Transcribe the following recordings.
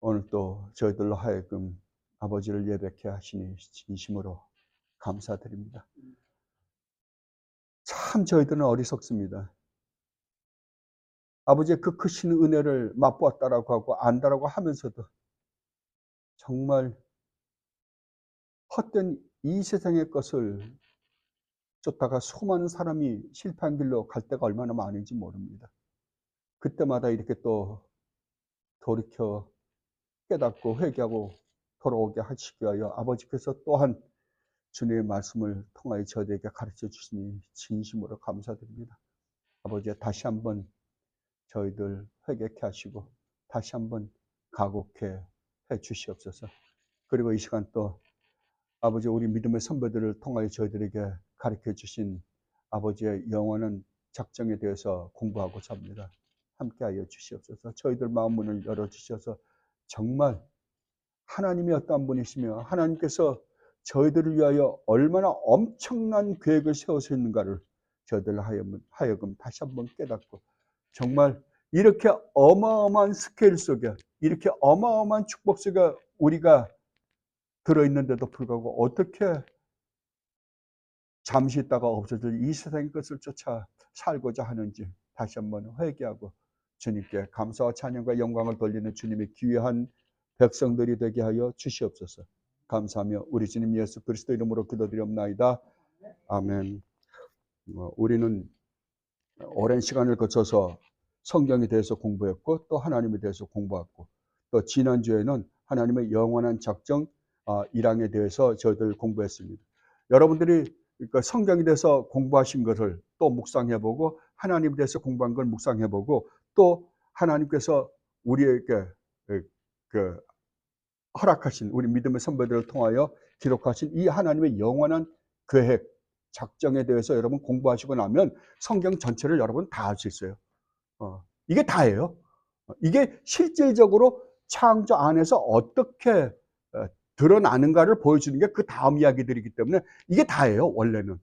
오늘 또 저희들로 하여금 아버지를 예배케 하시니 진심으로 감사드립니다. 참 저희들은 어리석습니다. 아버지의 그 크신 은혜를 맛보았다라고 하고 안다라고 하면서도 정말 헛된 이 세상의 것을 쫓다가 수많은 사람이 실패한 길로 갈 때가 얼마나 많은지 모릅니다. 그때마다 이렇게 또 돌이켜 깨닫고 회개하고 돌아오게 하시기 위하여 아버지께서 또한 주님의 말씀을 통하여 저희에게 가르쳐 주시니 진심으로 감사드립니다. 아버지, 다시 한번 저희들 회개케 하시고 다시 한번 가곡해 해 주시옵소서. 그리고 이 시간 또 아버지, 우리 믿음의 선배들을 통하여 저희들에게 가르쳐 주신 아버지의 영원한 작정에 대해서 공부하고자 합니다. 함께하여 주시옵소서. 저희들 마음 문을 열어주셔서 정말 하나님이 어떠한 분이시며 하나님께서 저희들을 위하여 얼마나 엄청난 계획을 세우셨는가를 저희들 하여금 다시 한번 깨닫고 정말 이렇게 어마어마한 스케일 속에 이렇게 어마어마한 축복 속에 우리가 들어있는데도 불구하고 어떻게 잠시 있다가 없어질 이 세상의 것을 쫓아 살고자 하는지 다시 한번 회개하고 주님께 감사와 찬양과 영광을 돌리는 주님의 귀한 백성들이 되게 하여 주시옵소서. 감사하며 우리 주님 예수 그리스도 이름으로 기도드리옵나이다. 아멘. 우리는 오랜 시간을 거쳐서 성경에 대해서 공부했고 또 하나님에 대해서 공부했고 또 지난주에는 하나님의 영원한 작정 1항에 대해서 저희들 공부했습니다. 여러분들이 그러니까 성경에 대해서 공부하신 것을 또 묵상해보고 하나님에 대해서 공부한 걸 묵상해보고 또 하나님께서 우리에게 그 허락하신 우리 믿음의 선배들을 통하여 기록하신 이 하나님의 영원한 계획, 작정에 대해서 여러분 공부하시고 나면 성경 전체를 여러분 다 알 수 있어요. 이게 다예요. 이게 실질적으로 창조 안에서 어떻게 드러나는가를 보여주는 게 그 다음 이야기들이기 때문에 이게 다예요, 원래는.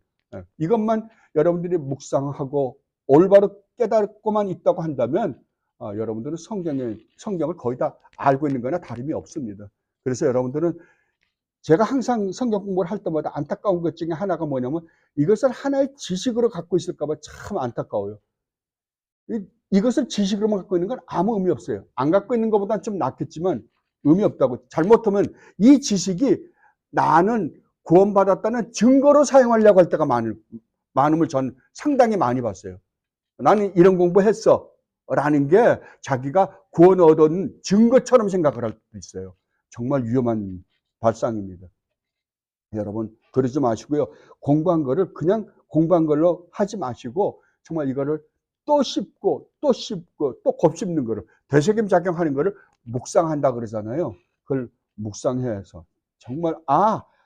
이것만 여러분들이 묵상하고 올바로 깨닫고만 있다고 한다면 여러분들은 성경을 거의 다 알고 있는 거나 다름이 없습니다. 그래서 여러분들은 제가 항상 성경 공부를 할 때마다 안타까운 것 중에 하나가 뭐냐면 이것을 하나의 지식으로 갖고 있을까 봐 참 안타까워요. 이것을 지식으로만 갖고 있는 건 아무 의미 없어요. 안 갖고 있는 것보다 좀 낫겠지만 의미 없다고. 잘못하면 이 지식이 나는 구원받았다는 증거로 사용하려고 할 때가 많음을 전 상당히 많이 봤어요. 나는 이런 공부했어 라는 게 자기가 구원 얻은 증거처럼 생각을 할 수도 있어요. 정말 위험한 발상입니다. 여러분 그러지 마시고요. 공부한 거를 그냥 공부한 걸로 하지 마시고 정말 이거를 또 씹고 또 씹고 또 곱씹는 거를 되새김작용하는 거를 묵상한다 그러잖아요. 그걸 묵상해서 정말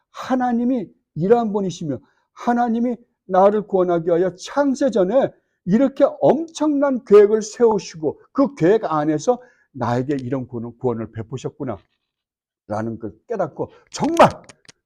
하나님이 이러한 분이시며 하나님이 나를 구원하기 위하여 창세전에 이렇게 엄청난 계획을 세우시고 그 계획 안에서 나에게 이런 구원을 베푸셨구나 라는 걸 깨닫고 정말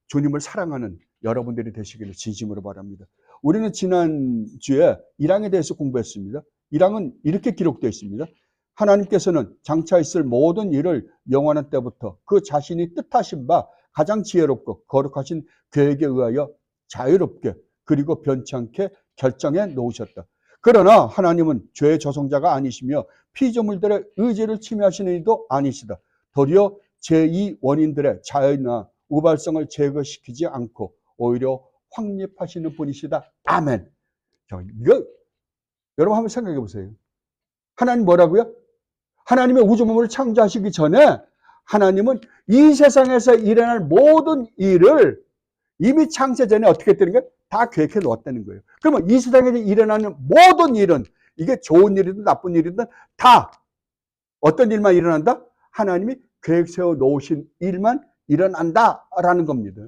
주님을 사랑하는 여러분들이 되시기를 진심으로 바랍니다. 우리는 지난주에 1항에 대해서 공부했습니다. 1항은 이렇게 기록되어 있습니다. 하나님께서는 장차 있을 모든 일을 영원한 때부터 그 자신이 뜻하신 바 가장 지혜롭고 거룩하신 계획에 의하여 자유롭게 그리고 변치 않게 결정해 놓으셨다. 그러나 하나님은 죄의 저성자가 아니시며 피조물들의 의지를 침해하시는 이도 아니시다. 도리어 제2 원인들의 자유나 우발성을 제거시키지 않고 오히려 확립하시는 분이시다. 아멘. 이거 여러분 한번 생각해 보세요. 하나님 뭐라고요? 하나님의 우주만물을 창조하시기 전에 하나님은 이 세상에서 일어날 모든 일을 이미 창세 전에 어떻게 했다는 거예요? 다 계획해 놓았다는 거예요. 그러면 이 세상에서 일어나는 모든 일은 이게 좋은 일이든 나쁜 일이든 다 어떤 일만 일어난다? 하나님이 계획 세워 놓으신 일만 일어난다라는 겁니다.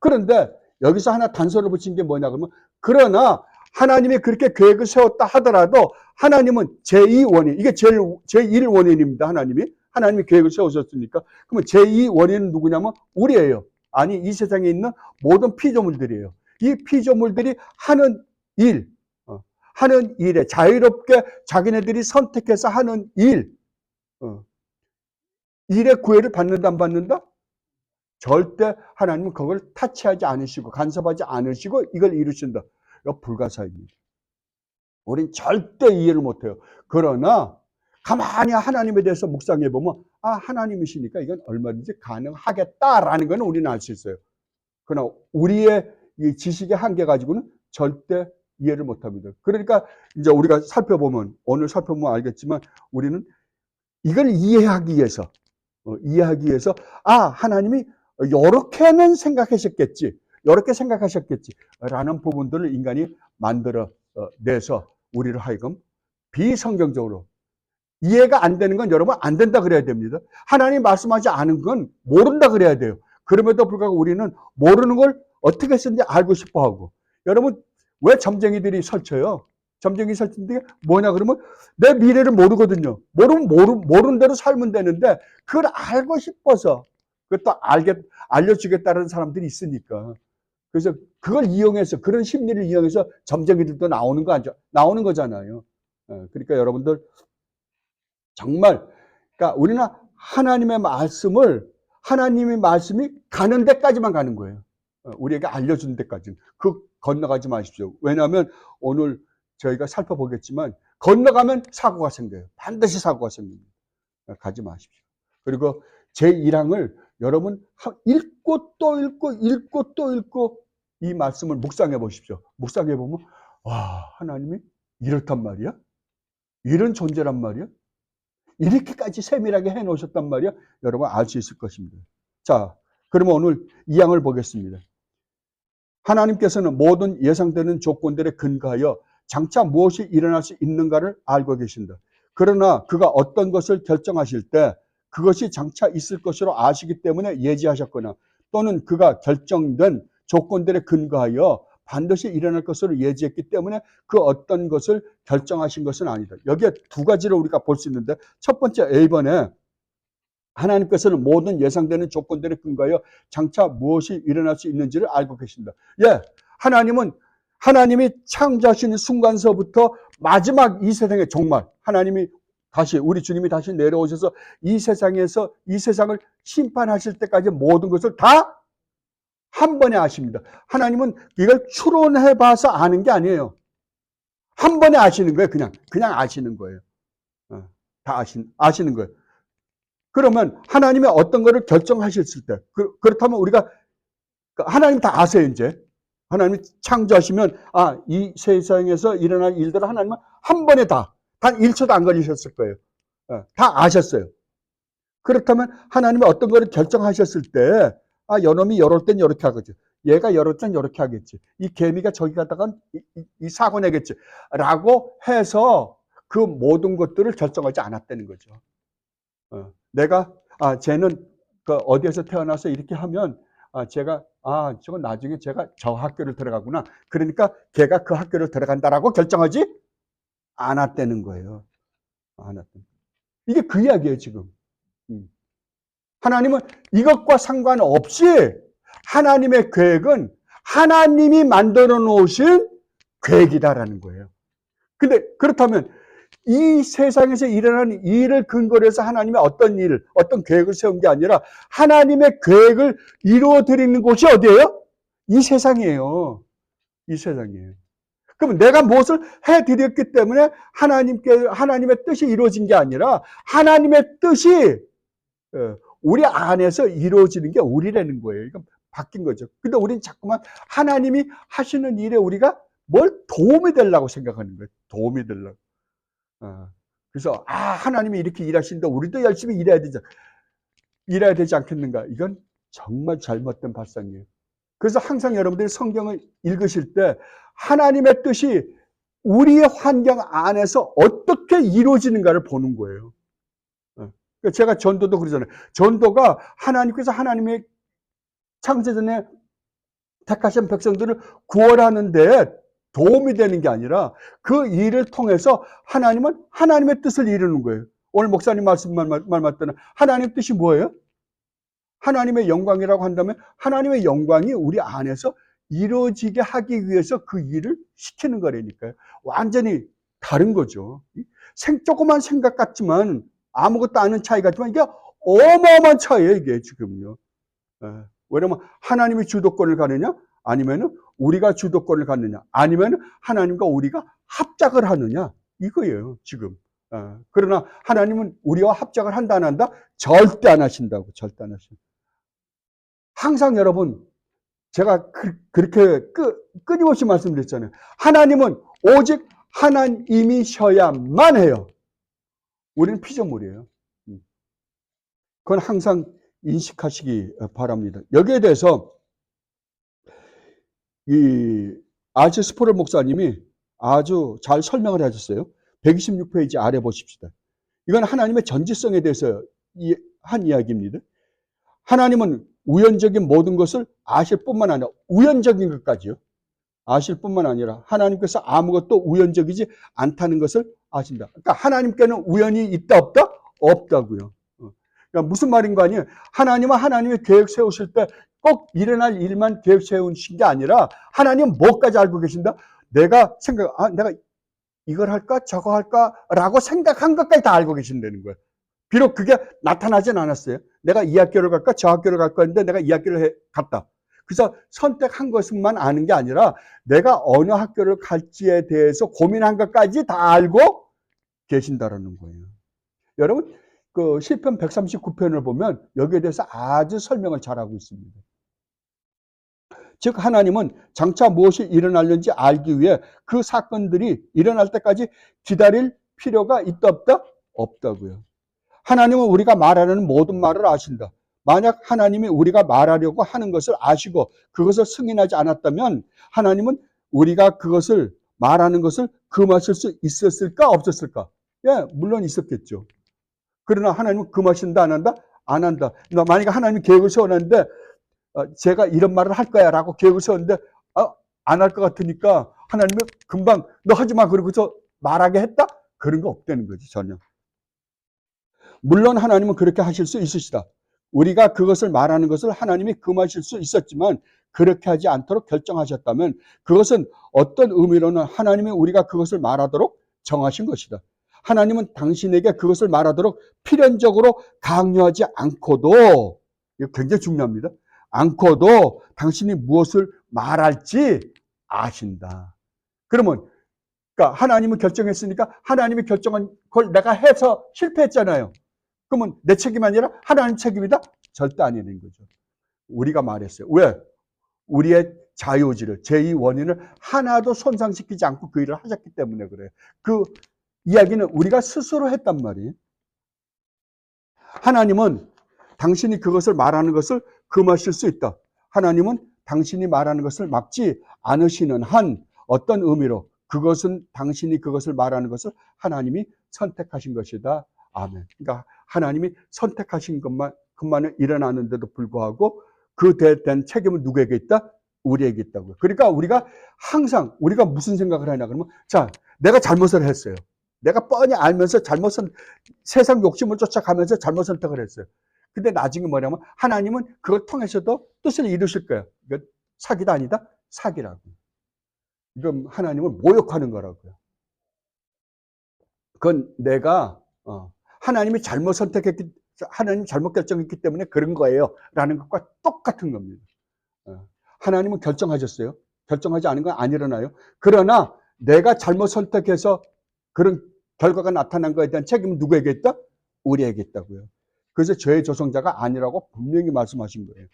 그런데 여기서 하나 단서를 붙인 게 뭐냐 그러면 그러나 하나님이 그렇게 계획을 세웠다 하더라도 하나님은 제2원인 이게 제1원인입니다. 하나님이 계획을 세우셨으니까 그러면 제2원인은 누구냐면 우리예요. 아니 이 세상에 있는 모든 피조물들이에요. 이 피조물들이 하는 일에 자유롭게 자기네들이 선택해서 하는 일 일의 구애를 받는다 안 받는다? 절대 하나님은 그걸 타치하지 않으시고 간섭하지 않으시고 이걸 이루신다. 이거 불가사입니다. 우린 절대 이해를 못해요. 그러나 가만히 하나님에 대해서 묵상해 보면 하나님이시니까 이건 얼마든지 가능하겠다라는 건 우리는 알 수 있어요. 그러나 우리의 이 지식의 한계 가지고는 절대 이해를 못합니다. 그러니까 이제 우리가 오늘 살펴보면 알겠지만 우리는 이걸 이해하기 위해서 하나님이 이렇게는 생각하셨겠지, 이렇게 생각하셨겠지라는 부분들을 인간이 만들어 내서 우리를 하여금 비성경적으로 이해가 안 되는 건 여러분 안 된다 그래야 됩니다. 하나님 말씀하지 않은 건 모른다 그래야 돼요. 그럼에도 불구하고 우리는 모르는 걸 어떻게 쓰는지 알고 싶어 하고. 여러분 왜 점쟁이들이 설쳐요? 점쟁이 설치인데 뭐냐 그러면 내 미래를 모르거든요. 모르는 대로 살면 되는데 그걸 알고 싶어서 그것도 알려주겠다는 사람들이 있으니까. 그래서 그걸 이용해서 그런 심리를 이용해서 점쟁이들도 나오는 거잖아요. 그러니까 여러분들 정말 그러니까 우리는 하나님의 말씀이 가는 데까지만 가는 거예요. 우리에게 알려준 데까지는. 건너가지 마십시오. 왜냐하면 오늘 저희가 살펴보겠지만 건너가면 사고가 생겨요. 반드시 사고가 생깁니다. 가지 마십시오. 그리고 제1항을 여러분 읽고 또 읽고 이 말씀을 묵상해 보십시오. 묵상해 보면 하나님이 이렇단 말이야? 이런 존재란 말이야? 이렇게까지 세밀하게 해놓으셨단 말이야? 여러분 알 수 있을 것입니다. 자, 그러면 오늘 2항을 보겠습니다. 하나님께서는 모든 예상되는 조건들에 근거하여 장차 무엇이 일어날 수 있는가를 알고 계신다. 그러나 그가 어떤 것을 결정하실 때 그것이 장차 있을 것으로 아시기 때문에 예지하셨거나 또는 그가 결정된 조건들에 근거하여 반드시 일어날 것으로 예지했기 때문에 그 어떤 것을 결정하신 것은 아니다. 여기에 두 가지를 우리가 볼 수 있는데 첫 번째 A번에 하나님께서는 모든 예상되는 조건들에 근거하여 장차 무엇이 일어날 수 있는지를 알고 계신다. 하나님이 창조하시는 순간서부터 마지막 이 세상의 종말, 우리 주님이 다시 내려오셔서 이 세상을 심판하실 때까지 모든 것을 다 한 번에 아십니다. 하나님은 이걸 추론해 봐서 아는 게 아니에요. 한 번에 아시는 거예요. 그냥 아시는 거예요. 다 아시는 거예요. 그러면 하나님이 어떤 거를 결정하셨을 때, 그렇다면 우리가, 하나님 다 아세요, 이제. 하나님이 창조하시면, 이 세상에서 일어날 일들을 하나님은 한 번에 단 1초도 안 걸리셨을 거예요. 다 아셨어요. 그렇다면 하나님이 어떤 거를 결정하셨을 때, 요놈이 이럴 땐 이렇게 하겠지. 얘가 이럴 땐 이렇게 하겠지. 이 개미가 저기 가다가 이 사고 내겠지. 라고 해서 그 모든 것들을 결정하지 않았다는 거죠. 쟤는 어디에서 태어나서 이렇게 하면, 저건 나중에 제가 저 학교를 들어가구나. 그러니까 걔가 그 학교를 들어간다라고 결정하지 않았다는 거예요. 이게 그 이야기예요, 지금. 하나님은 이것과 상관없이 하나님의 계획은 하나님이 만들어 놓으신 계획이다라는 거예요. 근데 그렇다면 이 세상에서 일어나는 일을 근거로 해서 하나님의 어떤 계획을 세운 게 아니라 하나님의 계획을 이루어 드리는 곳이 어디예요? 이 세상이에요. 이 세상이에요. 그럼 내가 무엇을 해드렸기 때문에 하나님의 뜻이 이루어진 게 아니라 하나님의 뜻이 우리 안에서 이루어지는 게 우리라는 거예요. 이건 바뀐 거죠. 근데 우리는 자꾸만 하나님이 하시는 일에 우리가 뭘 도움이 되려고 생각하는 거예요. 도움이 되려고. 그래서 하나님이 이렇게 일하시는데 우리도 열심히 일해야 되지 않겠는가? 이건 정말 잘못된 발상이에요. 그래서 항상 여러분들이 성경을 읽으실 때 하나님의 뜻이 우리의 환경 안에서 어떻게 이루어지는가를 보는 거예요. 제가 전도도 그러잖아요. 전도가 하나님께서 하나님의 창세전에 택하신 백성들을 구원하는데 도움이 되는 게 아니라 그 일을 통해서 하나님은 하나님의 뜻을 이루는 거예요. 오늘 목사님 말씀 말 맞다는 하나님의 뜻이 뭐예요? 하나님의 영광이라고 한다면 하나님의 영광이 우리 안에서 이루어지게 하기 위해서 그 일을 시키는 거라니까요. 완전히 다른 거죠. 조그만 생각 같지만 아무것도 아닌 차이 같지만 이게 어마어마한 차이에요, 이게 지금요. 왜냐면 하나님이 주도권을 갖느냐, 아니면 우리가 주도권을 갖느냐, 아니면 하나님과 우리가 합작을 하느냐, 이거예요, 지금. 그러나 하나님은 우리와 합작을 한다, 안 한다? 절대 안 하신다고, 절대 안 하신다. 항상 여러분, 제가 그렇게 끊임없이 말씀드렸잖아요. 하나님은 오직 하나님이셔야만 해요. 우리는 피조물이에요. 그건 항상 인식하시기 바랍니다. 여기에 대해서 이 아츠 스포럴 목사님이 아주 잘 설명을 해줬어요. 126페이지 아래 보십시다. 이건 하나님의 전지성에 대해서 한 이야기입니다. 하나님은 우연적인 모든 것을 아실 뿐만 아니라 우연적인 것까지요. 아실 뿐만 아니라 하나님께서 아무것도 우연적이지 않다는 것을 아신다. 그러니까 하나님께는 우연이 있다 없다? 없다고요. 그러니까 무슨 말인 거 아니에요? 하나님은 하나님의 계획 세우실 때 꼭 일어날 일만 계획 세우신 게 아니라 하나님은 뭐까지 알고 계신다? 내가 이걸 할까 저거 할까라고 생각한 것까지 다 알고 계신다는 거예요. 비록 그게 나타나진 않았어요. 내가 이 학교를 갈까 저 학교를 갈까 했는데 내가 이 학교를 갔다. 그래서 선택한 것만 아는 게 아니라 내가 어느 학교를 갈지에 대해서 고민한 것까지 다 알고 계신다라는 거예요. 여러분 그 시편 139편을 보면 여기에 대해서 아주 설명을 잘하고 있습니다. 즉 하나님은 장차 무엇이 일어날는지 알기 위해 그 사건들이 일어날 때까지 기다릴 필요가 있다 없다? 없다고요. 하나님은 우리가 말하는 모든 말을 아신다. 만약 하나님이 우리가 말하려고 하는 것을 아시고 그것을 승인하지 않았다면 하나님은 우리가 그것을 말하는 것을 금하실 수 있었을까 없었을까? 예, 물론 있었겠죠. 그러나 하나님은 금하신다 안 한다? 안 한다. 만약에 하나님이 계획을 세워놨는데 제가 이런 말을 할 거야 라고 계획을 세웠는데 안 할 것 같으니까 하나님은 금방 너 하지 마 그러고서 말하게 했다? 그런 거 없다는 거지 전혀. 물론 하나님은 그렇게 하실 수 있으시다. 우리가 그것을 말하는 것을 하나님이 금하실 수 있었지만 그렇게 하지 않도록 결정하셨다면 그것은 어떤 의미로는 하나님이 우리가 그것을 말하도록 정하신 것이다. 하나님은 당신에게 그것을 말하도록 필연적으로 강요하지 않고도, 이거 굉장히 중요합니다. 않고도 당신이 무엇을 말할지 아신다. 그러면 그러니까 하나님은 결정했으니까 하나님이 결정한 걸 내가 해서 실패했잖아요. 그러면 내 책임이 아니라 하나님 책임이다? 절대 아니라는 거죠. 우리가 말했어요. 왜? 우리의 자유의지를, 제2원인을 하나도 손상시키지 않고 그 일을 하셨기 때문에 그래요. 그 이야기는 우리가 스스로 했단 말이에요. 하나님은 당신이 그것을 말하는 것을 금하실 수 있다. 하나님은 당신이 말하는 것을 막지 않으시는 한 어떤 의미로 그것은 당신이 그것을 말하는 것을 하나님이 선택하신 것이다. 아멘. 그러니까 하나님이 선택하신 것만은 일어나는데도 불구하고 그 된 책임은 누구에게 있다? 우리에게 있다고요. 그러니까 우리가 항상 우리가 무슨 생각을 하냐 그러면 자, 내가 잘못을 했어요. 내가 뻔히 알면서 세상 욕심을 쫓아가면서 잘못 선택을 했어요. 근데 나중에 뭐냐면 하나님은 그걸 통해서도 뜻을 이루실 거예요. 이거 사기다 아니다? 사기라고. 이건 하나님을 모욕하는 거라고요. 그건 내가 하나님이 잘못 선택했기, 하나님 잘못 결정했기 때문에 그런 거예요. 라는 것과 똑같은 겁니다. 하나님은 결정하셨어요. 결정하지 않은 건 안 일어나요. 그러나 내가 잘못 선택해서 그런 결과가 나타난 거에 대한 책임은 누구에게 있다? 우리에게 있다고요. 그래서 죄의 조성자가 아니라고 분명히 말씀하신 거예요.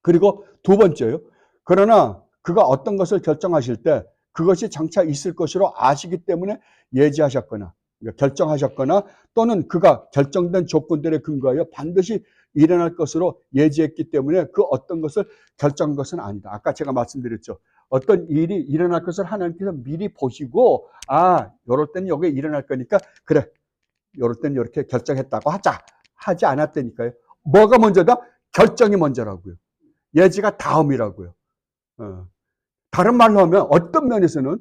그리고 두 번째요. 그러나 그가 어떤 것을 결정하실 때 그것이 장차 있을 것으로 아시기 때문에 예지하셨거나 결정하셨거나 또는 그가 결정된 조건들에 근거하여 반드시 일어날 것으로 예지했기 때문에 그 어떤 것을 결정한 것은 아니다. 아까 제가 말씀드렸죠. 어떤 일이 일어날 것을 하나님께서 미리 보시고 요럴 때는 여기 일어날 거니까 그래 요럴 때는 이렇게 결정했다고 하지 않았다니까요. 뭐가 먼저다? 결정이 먼저라고요. 예지가 다음이라고요. 다른 말로 하면 어떤 면에서는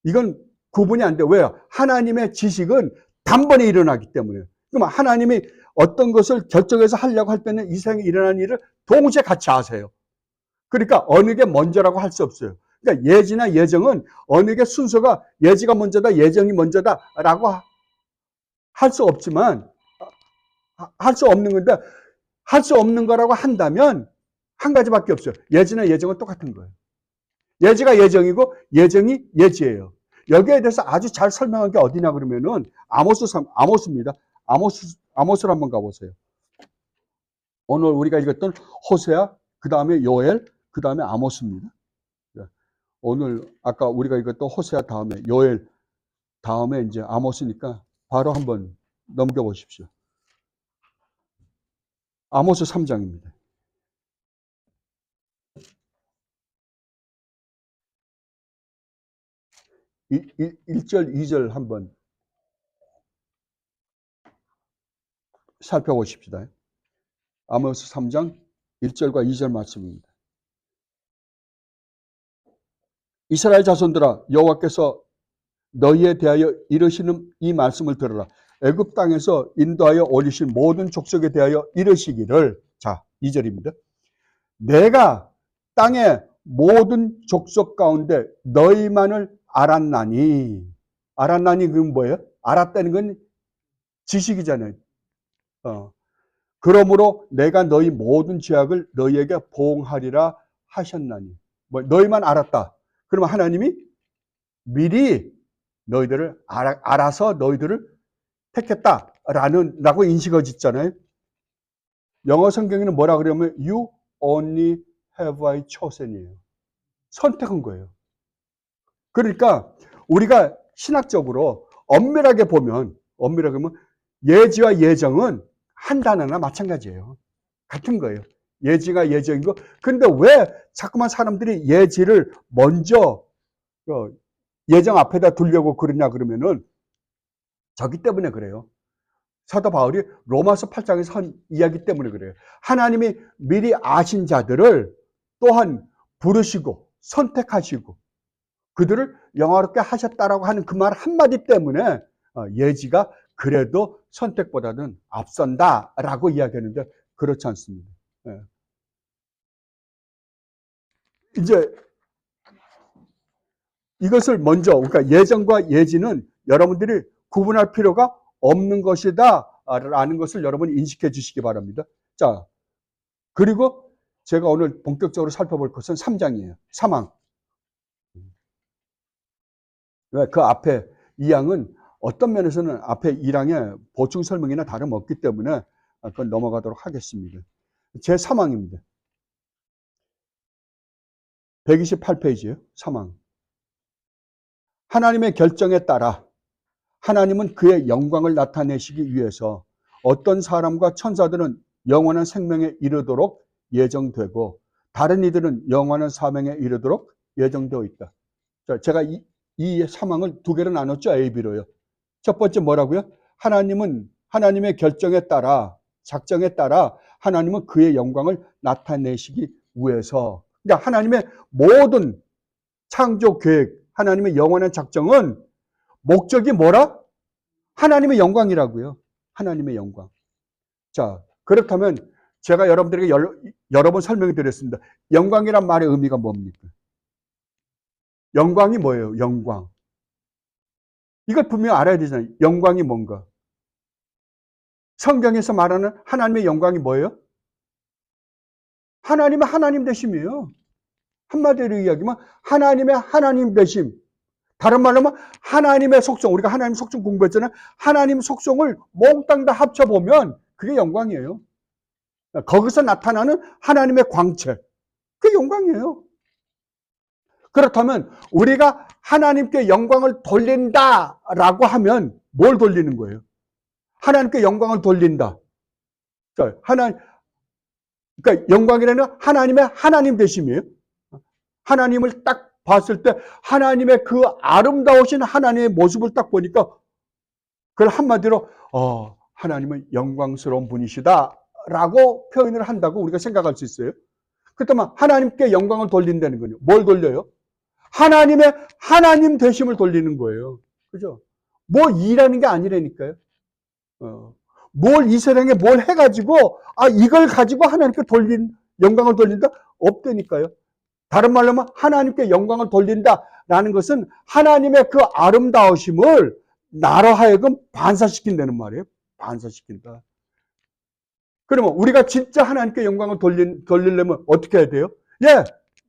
이건 구분이 안 돼요. 왜요? 하나님의 지식은 단번에 일어나기 때문에. 그럼 하나님이 어떤 것을 결정해서 하려고 할 때는 이 세상에 일어나는 일을 동시에 같이 아세요. 그러니까 어느 게 먼저라고 할 수 없어요. 그러니까 예지나 예정은 어느 게 순서가 예지가 먼저다, 예정이 먼저다라고 할 수 없지만 할 수 없는 건데, 할 수 없는 거라고 한다면 한 가지밖에 없어요. 예지나 예정은 똑같은 거예요. 예지가 예정이고 예정이 예지예요. 여기에 대해서 아주 잘 설명한 게 어디냐 그러면은 아모스입니다. 아모스를 한번 가보세요. 오늘 우리가 읽었던 호세아, 그 다음에 요엘, 그 다음에 아모스입니다. 오늘 아까 우리가 읽었던 호세아 다음에 요엘 다음에 이제 아모스니까 바로 한번 넘겨보십시오. 아모스 3장입니다. 1절, 2절 한번 살펴보십시다. 아모스 3장 1절과 2절 말씀입니다. 이스라엘 자손들아, 여호와께서 너희에 대하여 이르시는 이 말씀을 들으라. 애굽 땅에서 인도하여 올리신 모든 족속에 대하여 이르시기를, 자, 2절입니다. 내가 땅의 모든 족속 가운데 너희만을 알았나니. 알았나니 그건 뭐예요? 알았다는 건 지식이잖아요. 그러므로 내가 너희 모든 죄악을 너희에게 보응하리라 하셨나니. 뭐 너희만 알았다. 그러면 하나님이 미리 너희들을 알아서 너희들을 택했다라고 인식을 짓잖아요. 영어 성경에는 뭐라 그러면 you only have I chosen이에요. 선택한 거예요. 그러니까 우리가 신학적으로 엄밀하게 보면 예지와 예정은 한 단어나 마찬가지예요. 같은 거예요. 예지가 예정이고. 그런데 왜 자꾸만 사람들이 예지를 먼저 예정 앞에다 두려고 그러냐 그러면은 저기 때문에 그래요. 사도 바울이 로마서 8장에서 한 이야기 때문에 그래요. 하나님이 미리 아신 자들을 또한 부르시고 선택하시고 그들을 영화롭게 하셨다라고 하는 그 말 한마디 때문에 예지가 그래도 선택보다는 앞선다라고 이야기하는데 그렇지 않습니다. 이제 이것을 먼저, 그러니까 예정과 예지는 여러분들이 구분할 필요가 없는 것이다 라는 것을 여러분이 인식해 주시기 바랍니다. 자, 그리고 제가 오늘 본격적으로 살펴볼 것은 3장이에요. 사망. 그 앞에 2장은 어떤 면에서는 앞에 1장의 보충 설명이나 다름없기 때문에 그건 넘어가도록 하겠습니다. 제 사망입니다. 128페이지예요. 사망. 하나님의 결정에 따라 하나님은 그의 영광을 나타내시기 위해서 어떤 사람과 천사들은 영원한 생명에 이르도록 예정되고 다른 이들은 영원한 사명에 이르도록 예정되어 있다. 자, 제가 이 사망을 두 개로 나눴죠. A, B로요. 첫 번째 뭐라고요? 하나님은 하나님의 결정에 따라 작정에 따라 하나님은 그의 영광을 나타내시기 위해서, 그러니까 하나님의 모든 창조 계획, 하나님의 영원한 작정은 목적이 뭐라? 하나님의 영광이라고요. 하나님의 영광. 자, 그렇다면 제가 여러분들에게 여러 번 설명을 드렸습니다. 영광이란 말의 의미가 뭡니까? 영광이 뭐예요? 영광. 이걸 분명히 알아야 되잖아요. 영광이 뭔가. 성경에서 말하는 하나님의 영광이 뭐예요? 하나님의 하나님 되심이에요. 한마디로 이야기하면 하나님의 하나님 되심. 다른 말로 하면 하나님의 속성, 우리가 하나님 속성 공부했잖아요. 하나님 속성을 몽땅 다 합쳐보면 그게 영광이에요. 거기서 나타나는 하나님의 광채, 그게 영광이에요. 그렇다면 우리가 하나님께 영광을 돌린다라고 하면 뭘 돌리는 거예요? 하나님께 영광을 돌린다. 그러니까 영광이라는 하나님의 하나님 되심이에요. 하나님을 딱 봤을 때 하나님의 그 아름다우신 하나님의 모습을 딱 보니까 그걸 한마디로 하나님은 영광스러운 분이시다 라고 표현을 한다고 우리가 생각할 수 있어요. 그렇다면 하나님께 영광을 돌린다는 거예요. 뭘 돌려요? 하나님의 하나님 되심을 돌리는 거예요. 그죠? 뭐 일하는 게 아니라니까요. 이 세상에 뭘 해가지고 이걸 가지고 하나님께 영광을 돌린다? 없다니까요. 다른 말로 하면 하나님께 영광을 돌린다라는 것은 하나님의 그 아름다우심을 나로 하여금 반사시킨다는 말이에요. 반사시킨다. 그러면 우리가 진짜 하나님께 영광을 돌리려면 어떻게 해야 돼요? 예,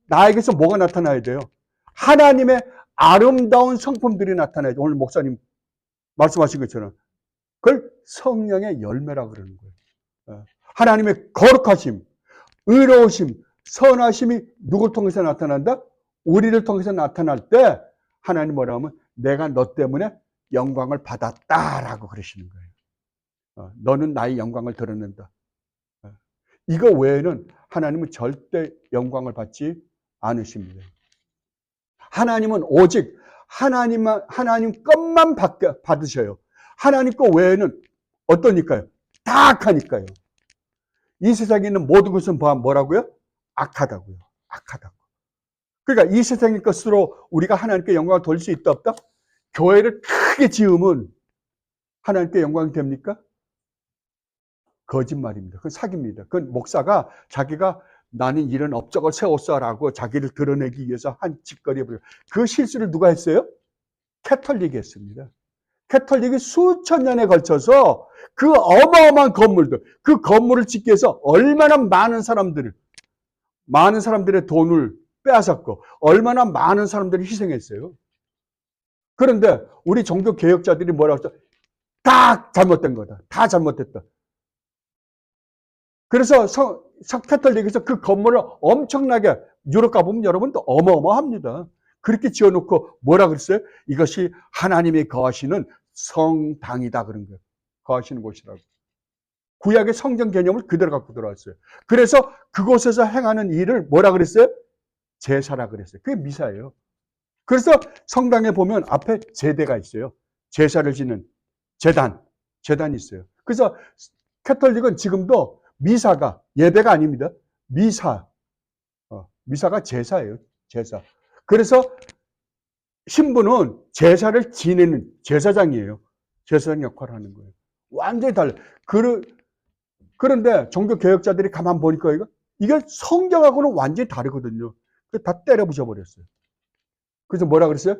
나에게서 뭐가 나타나야 돼요? 하나님의 아름다운 성품들이 나타나야죠. 오늘 목사님 말씀하신 것처럼. 그걸 성령의 열매라고 그러는 거예요. 하나님의 거룩하심, 의로우심, 선하심이 누굴 통해서 나타난다? 우리를 통해서 나타날 때 하나님 뭐라 하면 내가 너 때문에 영광을 받았다라고 그러시는 거예요. 너는 나의 영광을 드러낸다. 이거 외에는 하나님은 절대 영광을 받지 않으십니다. 하나님은 오직 하나님 것만 받으셔요. 하나님 것 외에는 어떠니까요? 다 악하니까요. 이 세상에 있는 모든 것은 뭐라고요? 악하다고요. 악하다고. 그러니까 이 세상의 것으로 우리가 하나님께 영광을 돌릴 수 있다 없다? 교회를 크게 지으면 하나님께 영광이 됩니까? 거짓말입니다. 그건 사기입니다. 그건 목사가 자기가 나는 이런 업적을 세웠어라고 자기를 드러내기 위해서 한 짓거리에 그 실수를 누가 했어요? 캐톨릭이 했습니다. 캐톨릭이 수천 년에 걸쳐서 그 어마어마한 건물들, 그 건물을 짓기 위해서 얼마나 많은 사람들의 돈을 빼앗았고 얼마나 많은 사람들이 희생했어요. 그런데 우리 종교 개혁자들이 뭐라고 했어? 다 잘못된 거다. 다 잘못됐다. 그래서 캐톨릭에서 그 건물을 엄청나게 유럽 가보면 여러분도 어마어마합니다. 그렇게 지어놓고 뭐라 그랬어요? 이것이 하나님이 거하시는 성당이다 그런 거예요. 거하시는 곳이라고. 구약의 성전 개념을 그대로 갖고 들어왔어요. 그래서 그곳에서 행하는 일을 뭐라 그랬어요? 제사라 그랬어요. 그게 미사예요. 그래서 성당에 보면 앞에 제대가 있어요. 제사를 지는 재단이 있어요. 그래서 캐톨릭은 지금도 미사가 예배가 아닙니다. 미사가 제사예요. 제사. 그래서 신부는 제사를 지내는 제사장이에요. 제사장 역할을 하는 거예요. 완전히 달라요. 그런데 종교 개혁자들이 가만 보니까 이게 성경하고는 완전히 다르거든요. 다 때려 부셔버렸어요. 그래서 뭐라 그랬어요?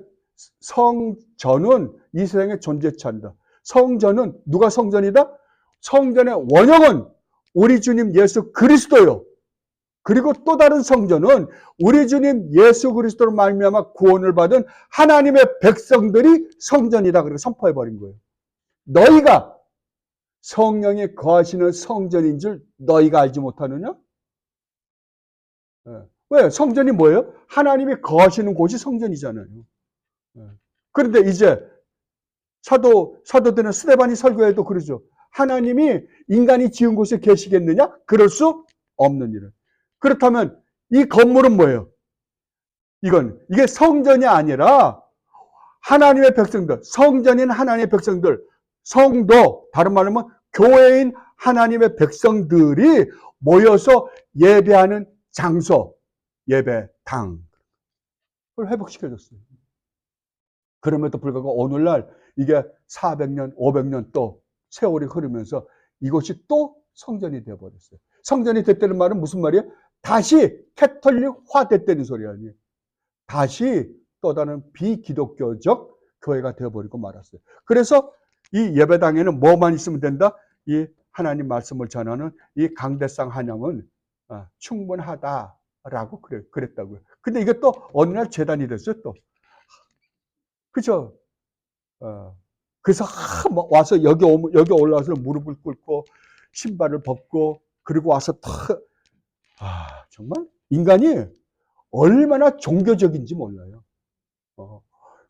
성전은 이 세상에 존재치 않는다. 성전은 누가 성전이다? 성전의 원형은 우리 주님 예수 그리스도요. 그리고 또 다른 성전은 우리 주님 예수 그리스도로 말미암아 구원을 받은 하나님의 백성들이 성전이다. 그렇게 선포해버린 거예요. 너희가 성령이 거하시는 성전인 줄 너희가 알지 못하느냐? 왜? 성전이 뭐예요? 하나님이 거하시는 곳이 성전이잖아요. 그런데 이제 사도들은 스데반이 설교에도 그러죠. 하나님이 인간이 지은 곳에 계시겠느냐? 그럴 수 없는 일은. 그렇다면 이 건물은 뭐예요? 이게 성전이 아니라 하나님의 백성들, 성전인 하나님의 백성들, 성도, 다른 말로 하면 교회인 하나님의 백성들이 모여서 예배하는 장소, 예배당, 그걸 회복시켜줬어요. 그럼에도 불구하고 오늘날 이게 400년, 500년 또 세월이 흐르면서 이곳이 또 성전이 되어버렸어요. 성전이 됐다는 말은 무슨 말이에요? 다시 캐톨릭화 됐다는 소리 아니에요. 다시 또 다른 비기독교적 교회가 되어버리고 말았어요. 그래서 이 예배당에는 뭐만 있으면 된다? 이 하나님 말씀을 전하는 이 강대상 한양은 충분하다라고 그랬다고요. 근데 이게 또 어느 날 재단이 됐어요, 또. 그죠? 그래서 와서 여기 올라와서 무릎을 꿇고 신발을 벗고 그리고 와서 정말 인간이 얼마나 종교적인지 몰라요.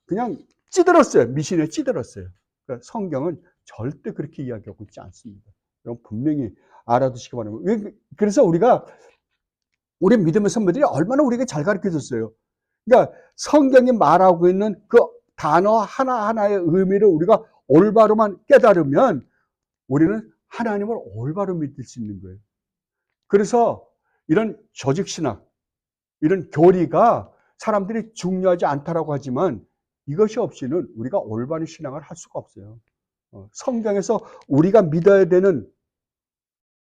그냥 찌들었어요. 미신에 찌들었어요. 그러니까 성경은 절대 그렇게 이야기하고 있지 않습니다. 여러분 분명히 알아두시기 바랍니다. 그래서 우리 믿음의 선배들이 얼마나 우리에게 잘 가르쳐줬어요. 그러니까 성경이 말하고 있는 그 단어 하나하나의 의미를 우리가 올바로만 깨달으면 우리는 하나님을 올바로 믿을 수 있는 거예요. 그래서 이런 조직신학, 이런 교리가 사람들이 중요하지 않다라고 하지만 이것이 없이는 우리가 올바른 신앙을 할 수가 없어요. 성경에서 우리가 믿어야 되는,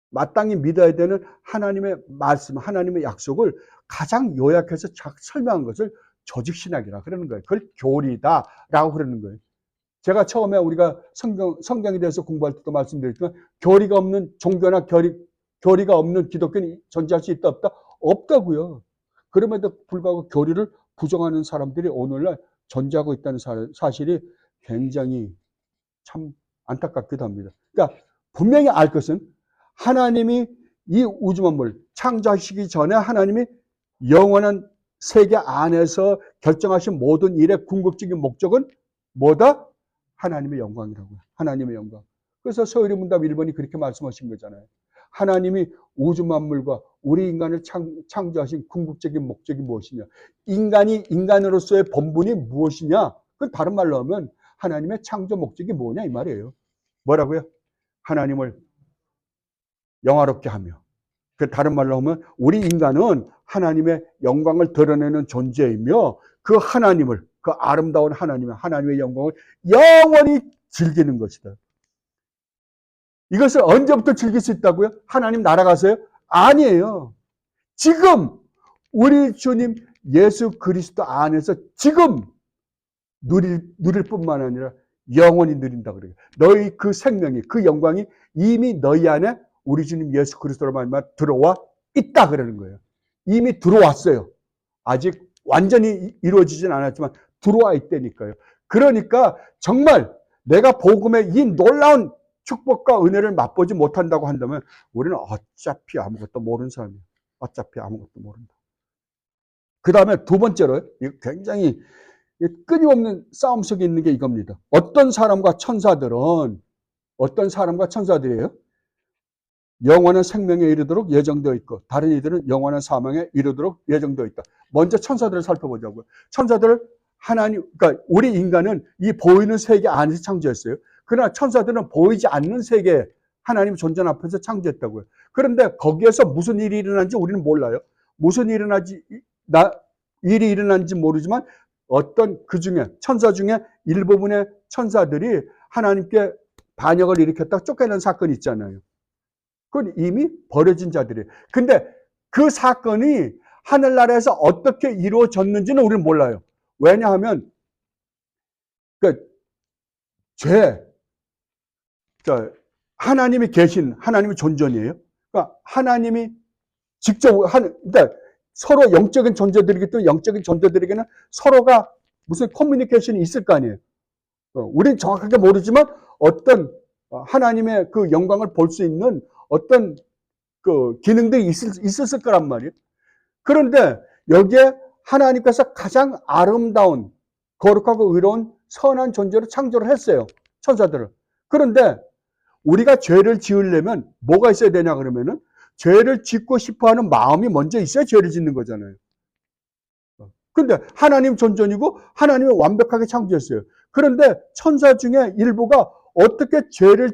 마땅히 믿어야 되는 하나님의 말씀, 하나님의 약속을 가장 요약해서 설명한 것을 조직신학이라 그러는 거예요. 그걸 교리다라고 그러는 거예요. 제가 처음에 우리가 성경에 대해서 공부할 때도 말씀드렸지만 교리가 없는 종교나 교리가 없는 기독교는 존재할 수 있다 없다? 없다고요. 그럼에도 불구하고 교리를 부정하는 사람들이 오늘날 존재하고 있다는 사실이 굉장히 참 안타깝기도 합니다. 그러니까 분명히 알 것은 하나님이 이 우주 만물 창조하시기 전에 하나님이 영원한 세계 안에서 결정하신 모든 일의 궁극적인 목적은 뭐다? 하나님의 영광이라고요. 하나님의 영광. 그래서 서울의 문답 1번이 그렇게 말씀하신 거잖아요. 하나님이 우주 만물과 우리 인간을 창조하신 궁극적인 목적이 무엇이냐? 인간이 인간으로서의 본분이 무엇이냐? 그 다른 말로 하면 하나님의 창조 목적이 뭐냐 이 말이에요. 뭐라고요? 하나님을 영화롭게 하며. 그 다른 말로 하면 우리 인간은 하나님의 영광을 드러내는 존재이며 그 하나님을, 그 아름다운 하나님의 영광을 영원히 즐기는 것이다. 이것을 언제부터 즐길 수 있다고요? 하나님 나라 가서요? 아니에요. 지금 우리 주님 예수 그리스도 안에서 지금 누릴 뿐만 아니라 영원히 누린다 그래요. 너희 그 생명이, 그 영광이 이미 너희 안에 우리 주님 예수 그리스도로 말미암아 들어와 있다 그러는 거예요. 이미 들어왔어요. 아직 완전히 이루어지진 않았지만 들어와 있다니까요. 그러니까 정말 내가 복음의 이 놀라운 축복과 은혜를 맛보지 못한다고 한다면 우리는 어차피 아무것도 모르는 사람이에요. 어차피 아무것도 모른다. 그 다음에 두 번째로 굉장히 끊임없는 싸움 속에 있는 게 이겁니다. 어떤 사람과 천사들이에요? 영원한 생명에 이르도록 예정되어 있고 다른 이들은 영원한 사망에 이르도록 예정되어 있다. 먼저 천사들을 살펴보자고요. 천사들을 그러니까 우리 인간은 이 보이는 세계 안에서 창조했어요. 그러나 천사들은 보이지 않는 세계 하나님 존재 앞에서 창조했다고요. 그런데 거기에서 무슨 일이 일어난지 우리는 몰라요. 무슨 일이 일어난지 모르지만 어떤 그 중에 천사 중에 일부분의 천사들이 하나님께 반역을 일으켰다가 쫓겨난 사건이 있잖아요. 그건 이미 버려진 자들이에요. 근데 그 사건이 하늘나라에서 어떻게 이루어졌는지는 우리는 몰라요. 왜냐하면 하나님이 계신 하나님의 존전이에요. 그러니까 하나님이 직접 그러니까 서로 영적인 존재들이기 때문에 영적인 존재들에게는 서로가 무슨 커뮤니케이션이 있을 거 아니에요. 우리는 정확하게 모르지만 어떤 하나님의 그 영광을 볼 수 있는 어떤 그 기능들이 있었을 거란 말이에요. 그런데 여기에 하나님께서 가장 아름다운 거룩하고 의로운 선한 존재로 창조를 했어요. 천사들을. 그런데 우리가 죄를 지으려면 뭐가 있어야 되냐 그러면은 죄를 짓고 싶어하는 마음이 먼저 있어야 죄를 짓는 거잖아요. 그런데 하나님 존전이고 하나님이 완벽하게 창조했어요. 그런데 천사 중에 일부가 어떻게 죄를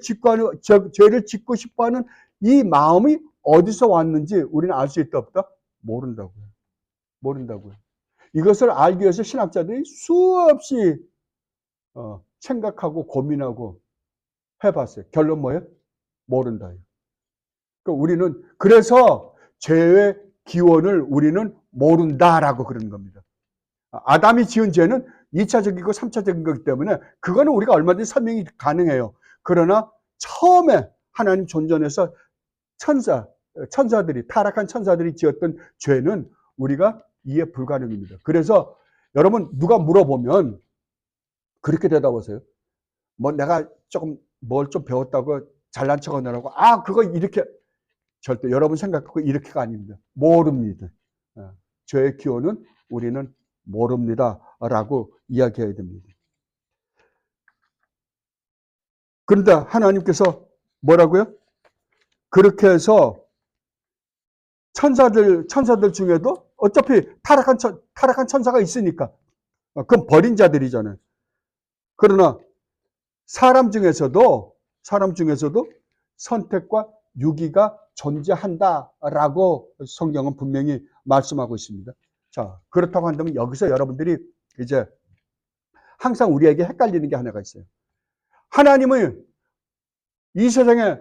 짓고 싶어하는 이 마음이 어디서 왔는지 우리는 알 수 있다 없다? 모른다고요. 이것을 알기 위해서 신학자들이 수없이 생각하고 고민하고 해봤어요. 결론 뭐예요? 모른다. 우리는 그래서 죄의 기원을 우리는 모른다라고 그러는 겁니다. 아담이 지은 죄는 2차적이고 3차적인 거기 때문에 그거는 우리가 얼마든지 설명이 가능해요. 그러나 처음에 하나님 존전에서 천사들이 타락한 천사들이 지었던 죄는 우리가 이해 불가능입니다. 그래서 여러분 누가 물어보면 그렇게 대답하세요. 뭐 내가 조금 뭘 좀 배웠다고 잘난 척하느라고 그거 이렇게 절대 여러분 생각하고 이렇게가 아닙니다. 모릅니다. 죄의 기원은 우리는 모릅니다. 라고 이야기해야 됩니다. 그런데 하나님께서 뭐라고요? 그렇게 해서 천사들 중에도 어차피 타락한 천사가 있으니까 그건 버린 자들이잖아요. 그러나 사람 중에서도 선택과 유기가 존재한다라고 성경은 분명히 말씀하고 있습니다. 자, 그렇다고 한다면 여기서 여러분들이 이제 항상 우리에게 헷갈리는 게 하나가 있어요. 하나님은 이 세상에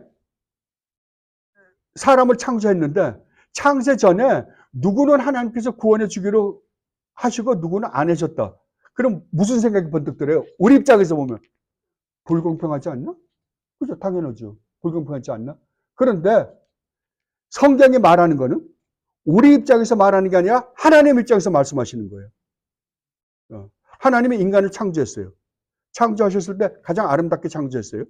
사람을 창조했는데 창세 전에 누구는 하나님께서 구원해 주기로 하시고 누구는 안 하셨다. 그럼 무슨 생각이 번뜩 들어요? 우리 입장에서 보면 불공평하지 않나? 그죠? 당연하죠. 불공평하지 않나? 그런데 성경이 말하는 거는 우리 입장에서 말하는 게 아니라 하나님 입장에서 말씀하시는 거예요. 하나님이 인간을 창조했어요. 창조하셨을 때 가장 아름답게 창조했어요.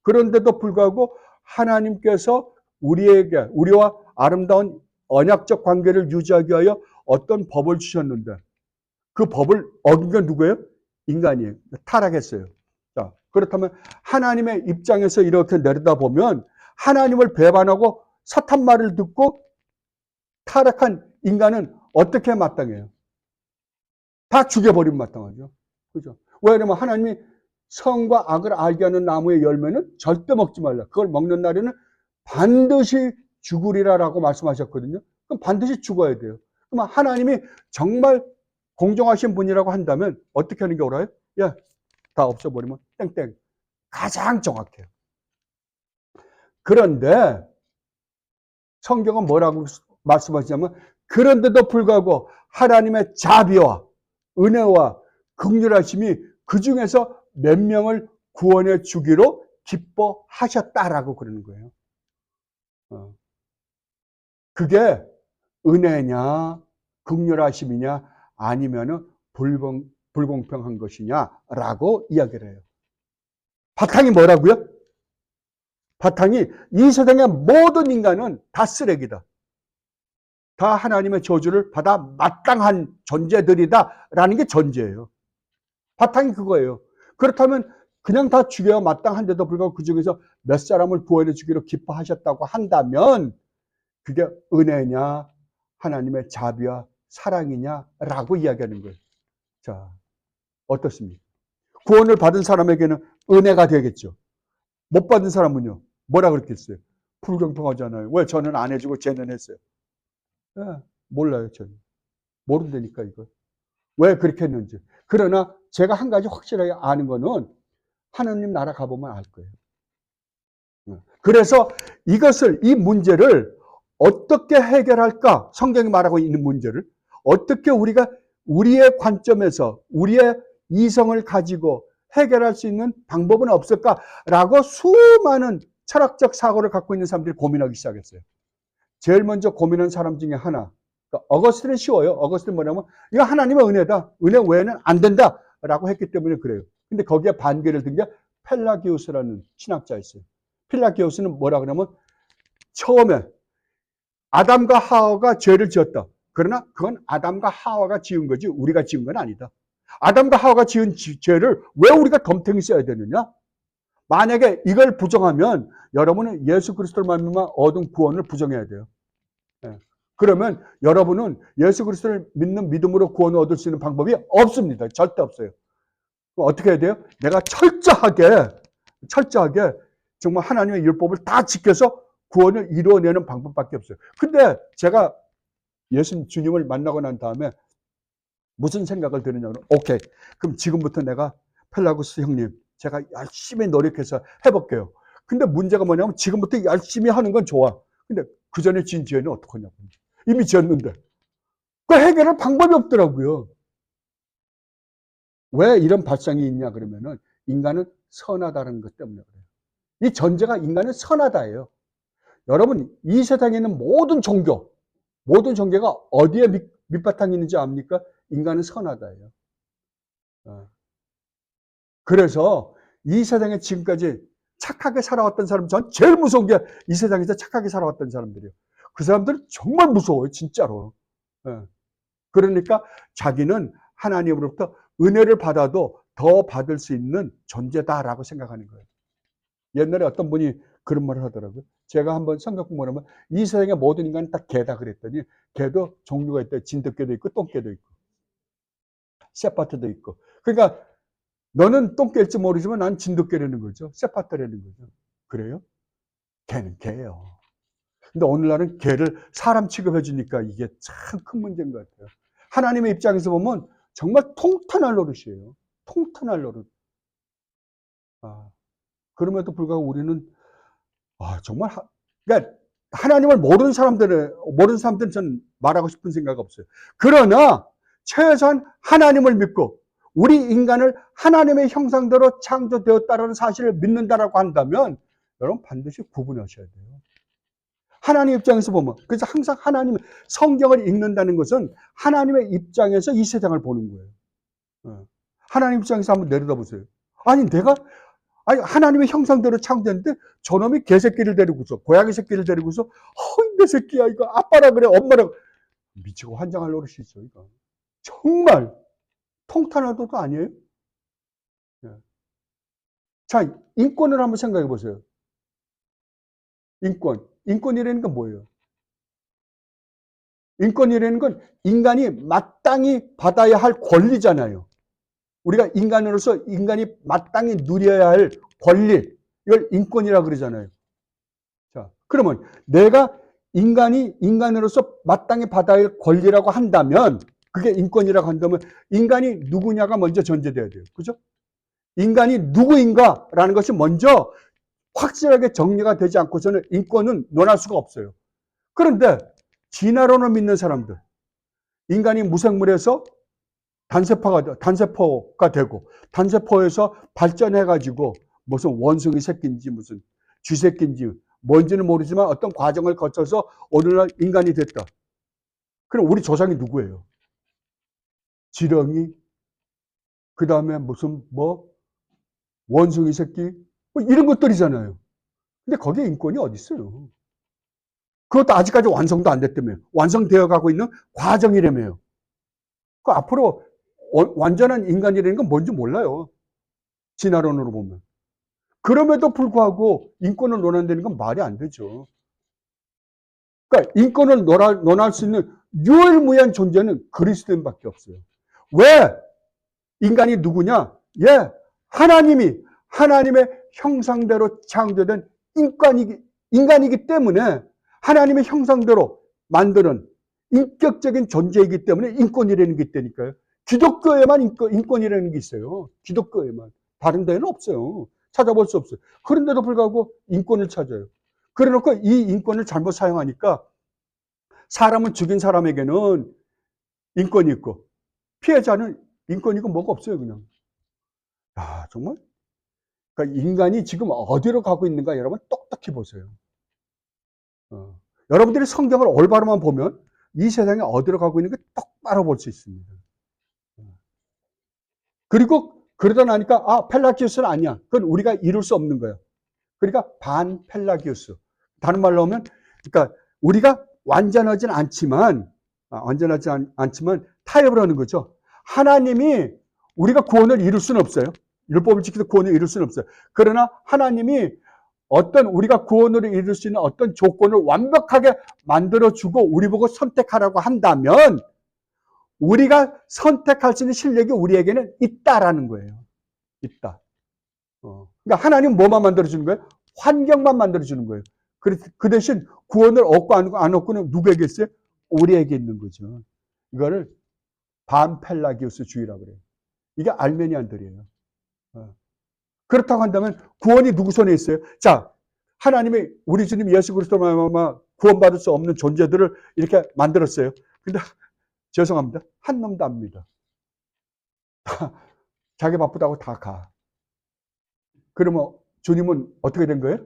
그런데도 불구하고 하나님께서 우리와 아름다운 언약적 관계를 유지하기 위하여 어떤 법을 주셨는데 그 법을 어긴 건 누구예요? 인간이에요. 타락했어요. 자, 그렇다면 하나님의 입장에서 이렇게 내려다보면 하나님을 배반하고 사탄 말을 듣고 타락한 인간은 어떻게 마땅해요? 다 죽여버리면 마땅하죠. 그죠? 왜냐면 하나님이 선과 악을 알게 하는 나무의 열매는 절대 먹지 말라. 그걸 먹는 날에는 반드시 죽으리라라고 말씀하셨거든요. 그럼 반드시 죽어야 돼요. 그럼 하나님이 정말 공정하신 분이라고 한다면 어떻게 하는 게 옳아요? 야, 다 없애버리면 땡땡. 가장 정확해요. 그런데 성경은 뭐라고 말씀하시냐면 그런데도 불구하고 하나님의 자비와 은혜와 긍휼하심이 그 중에서 몇 명을 구원해 주기로 기뻐하셨다라고 그러는 거예요. 그게 은혜냐 긍휼하심이냐 아니면은 불공평한 것이냐라고 이야기를 해요. 바탕이 뭐라고요? 바탕이 이 세상의 모든 인간은 다 쓰레기다. 다 하나님의 저주를 받아 마땅한 존재들이다라는 게 전제예요. 바탕이 그거예요. 그렇다면 그냥 다 죽여야 마땅한데도 불구하고 그 중에서 몇 사람을 구원해 주기로 기뻐하셨다고 한다면 그게 은혜냐 하나님의 자비와 사랑이냐라고 이야기하는 거예요. 자, 어떻습니까? 구원을 받은 사람에게는 은혜가 되겠죠. 못 받은 사람은요. 뭐라 그랬겠어요? 불공평하잖아요. 왜 저는 안 해주고 쟤는 했어요? 네, 몰라요, 저는. 모른다니까, 이거. 왜 그렇게 했는지. 그러나 제가 한 가지 확실하게 아는 거는 하나님 나라 가보면 알 거예요. 그래서 이 문제를 어떻게 해결할까? 성경이 말하고 있는 문제를 어떻게 우리가 우리의 관점에서 우리의 이성을 가지고 해결할 수 있는 방법은 없을까라고 수많은 철학적 사고를 갖고 있는 사람들이 고민하기 시작했어요. 제일 먼저 고민한 사람 중에 하나, 어거스틴은 쉬워요. 어거스틴은 뭐냐면 이거 하나님의 은혜다. 은혜 외에는 안 된다라고 했기 때문에 그래요. 근데 거기에 반기를 든 게 펠라기우스라는 신학자였어요. 펠라기우스는 뭐라 그러면 처음에 아담과 하와가 죄를 지었다. 그러나 그건 아담과 하와가 지은 거지 우리가 지은 건 아니다. 아담과 하와가 지은 죄를 왜 우리가 덤탱이 써야 되느냐? 만약에 이걸 부정하면 여러분은 예수 그리스도를 말미암아 얻은 구원을 부정해야 돼요. 그러면 여러분은 예수 그리스도를 믿는 믿음으로 구원을 얻을 수 있는 방법이 없습니다. 절대 없어요. 어떻게 해야 돼요? 내가 철저하게 정말 하나님의 율법을 다 지켜서 구원을 이루어내는 방법밖에 없어요. 근데 제가 예수 주님을 만나고 난 다음에 무슨 생각을 드느냐면 오케이, 그럼 지금부터 내가 펠라구스 형님 제가 열심히 노력해서 해볼게요. 근데 문제가 뭐냐면 지금부터 열심히 하는 건 좋아. 근데 그 전에 지은 죄는 어떡하냐고. 이미 지었는데. 그 해결할 방법이 없더라고요. 왜 이런 발상이 있냐 그러면은 인간은 선하다는 것 때문에 그래요. 이 전제가 인간은 선하다예요. 여러분 이 세상에 있는 모든 종교가 어디에 밑바탕이 있는지 압니까? 인간은 선하다예요. 그래서 이 세상에 지금까지 착하게 살아왔던 사람, 전 제일 무서운 게 이 세상에서 착하게 살아왔던 사람들이에요. 그 사람들은 정말 무서워요, 진짜로. 그러니까 자기는 하나님으로부터 은혜를 받아도 더 받을 수 있는 존재다라고 생각하는 거예요. 옛날에 어떤 분이 그런 말을 하더라고요. 제가 한번 성경 공부를 하면 이 세상의 모든 인간은 다 개다 그랬더니 개도 종류가 있대요. 진돗개도 있고 똥개도 있고 세파트도 있고. 그러니까 너는 똥개일지 모르지만 난 진돗개라는 거죠. 세파트라는 거죠. 그래요? 개는 개예요. 근데 오늘날은 개를 사람 취급해 주니까 이게 참 큰 문제인 것 같아요. 하나님의 입장에서 보면 정말 통탄할 노릇이에요. 통탄할 노릇. 그럼에도 불구하고 우리는 정말 그러니까 하나님을 모르는 사람들은 저는 말하고 싶은 생각 없어요. 그러나 최소한 하나님을 믿고 우리 인간을 하나님의 형상대로 창조되었다는 사실을 믿는다라고 한다면 여러분 반드시 구분하셔야 돼요. 하나님 입장에서 보면, 그래서 항상 성경을 읽는다는 것은 하나님의 입장에서 이 세상을 보는 거예요. 하나님 입장에서 한번 내려다보세요. 아니 하나님의 형상대로 창조했는데 저놈이 개새끼를 데리고서, 고양이 새끼를 데리고서 내 새끼야 이거 아빠라 그래 엄마라, 미치고 환장할 노릇이죠 이거. 정말 통탄할 것도 아니에요. 자, 인권을 한번 생각해 보세요. 인권이라는 건 뭐예요? 인권이라는 건 인간이 마땅히 받아야 할 권리잖아요. 우리가 인간으로서 인간이 마땅히 누려야 할 권리, 이걸 인권이라고 그러잖아요. 자, 그러면 내가 인간으로서 마땅히 받아야 할 권리라고 한다면, 그게 인권이라고 한다면 인간이 누구냐가 먼저 전제돼야 돼요. 그죠? 인간이 누구인가라는 것이 먼저 확실하게 정리가 되지 않고서는 인권은 논할 수가 없어요. 그런데 진화론을 믿는 사람들, 인간이 무생물에서 단세포가 되고 단세포에서 발전해가지고 무슨 원숭이 새끼인지 무슨 쥐새끼인지 뭔지는 모르지만 어떤 과정을 거쳐서 오늘날 인간이 됐다. 그럼 우리 조상이 누구예요? 지렁이, 그 다음에 무슨 원숭이 새끼, 이런 것들이잖아요. 근데 거기에 인권이 어디 있어요? 그것도 아직까지 완성도 안 됐다며요. 완성되어 가고 있는 과정이라며요. 그 앞으로 완전한 인간이라는 건 뭔지 몰라요. 진화론으로 보면. 그럼에도 불구하고 인권을 논한다는 건 말이 안 되죠. 그러니까 인권을 논할 수 있는 유일무이한 존재는 그리스도인밖에 없어요. 왜? 인간이 누구냐? 하나님의 형상대로 창조된 인간이기 때문에 하나님의 형상대로 만드는 인격적인 존재이기 때문에 인권이라는 게 있다니까요. 기독교에만 인권이라는 게 있어요. 기독교에만. 다른 데는 없어요. 찾아볼 수 없어요. 그런데도 불구하고 인권을 찾아요. 그래 놓고 이 인권을 잘못 사용하니까 사람은 죽인 사람에게는 인권이 있고 피해자는 인권이 있고 뭐가 없어요, 그냥. 정말. 그러니까 인간이 지금 어디로 가고 있는가 여러분 똑똑히 보세요. 여러분들이 성경을 올바로만 보면 이 세상에 어디로 가고 있는 게 똑바로 볼 수 있습니다. 그리고 그러다 나니까 펠라기우스는 아니야. 그건 우리가 이룰 수 없는 거예요. 그러니까 반펠라기우스. 다른 말로 하면, 그러니까 우리가 완전하진 않지만 타협을 하는 거죠. 하나님이 우리가 구원을 이룰 수는 없어요. 율법을 지켜서 구원을 이룰 수는 없어요. 그러나 하나님이 우리가 구원을 이룰 수 있는 어떤 조건을 완벽하게 만들어주고 우리 보고 선택하라고 한다면 우리가 선택할 수 있는 실력이 우리에게는 있다라는 거예요. 있다. 그러니까 하나님은 뭐만 만들어주는 거예요? 환경만 만들어주는 거예요. 그 대신 구원을 얻고 안 얻고는 누구에게 있어요? 우리에게 있는 거죠. 이거를 반펠라기우스주의라고 그래요. 이게 알메니안들이에요. 그렇다고 한다면 구원이 누구 손에 있어요? 자, 하나님이 우리 주님 예수 그리스도로 말미암아 구원받을 수 없는 존재들을 이렇게 만들었어요. 근데 죄송합니다. 한 놈도 안 믿어. 자기 바쁘다고 다 가. 그러면 주님은 어떻게 된 거예요?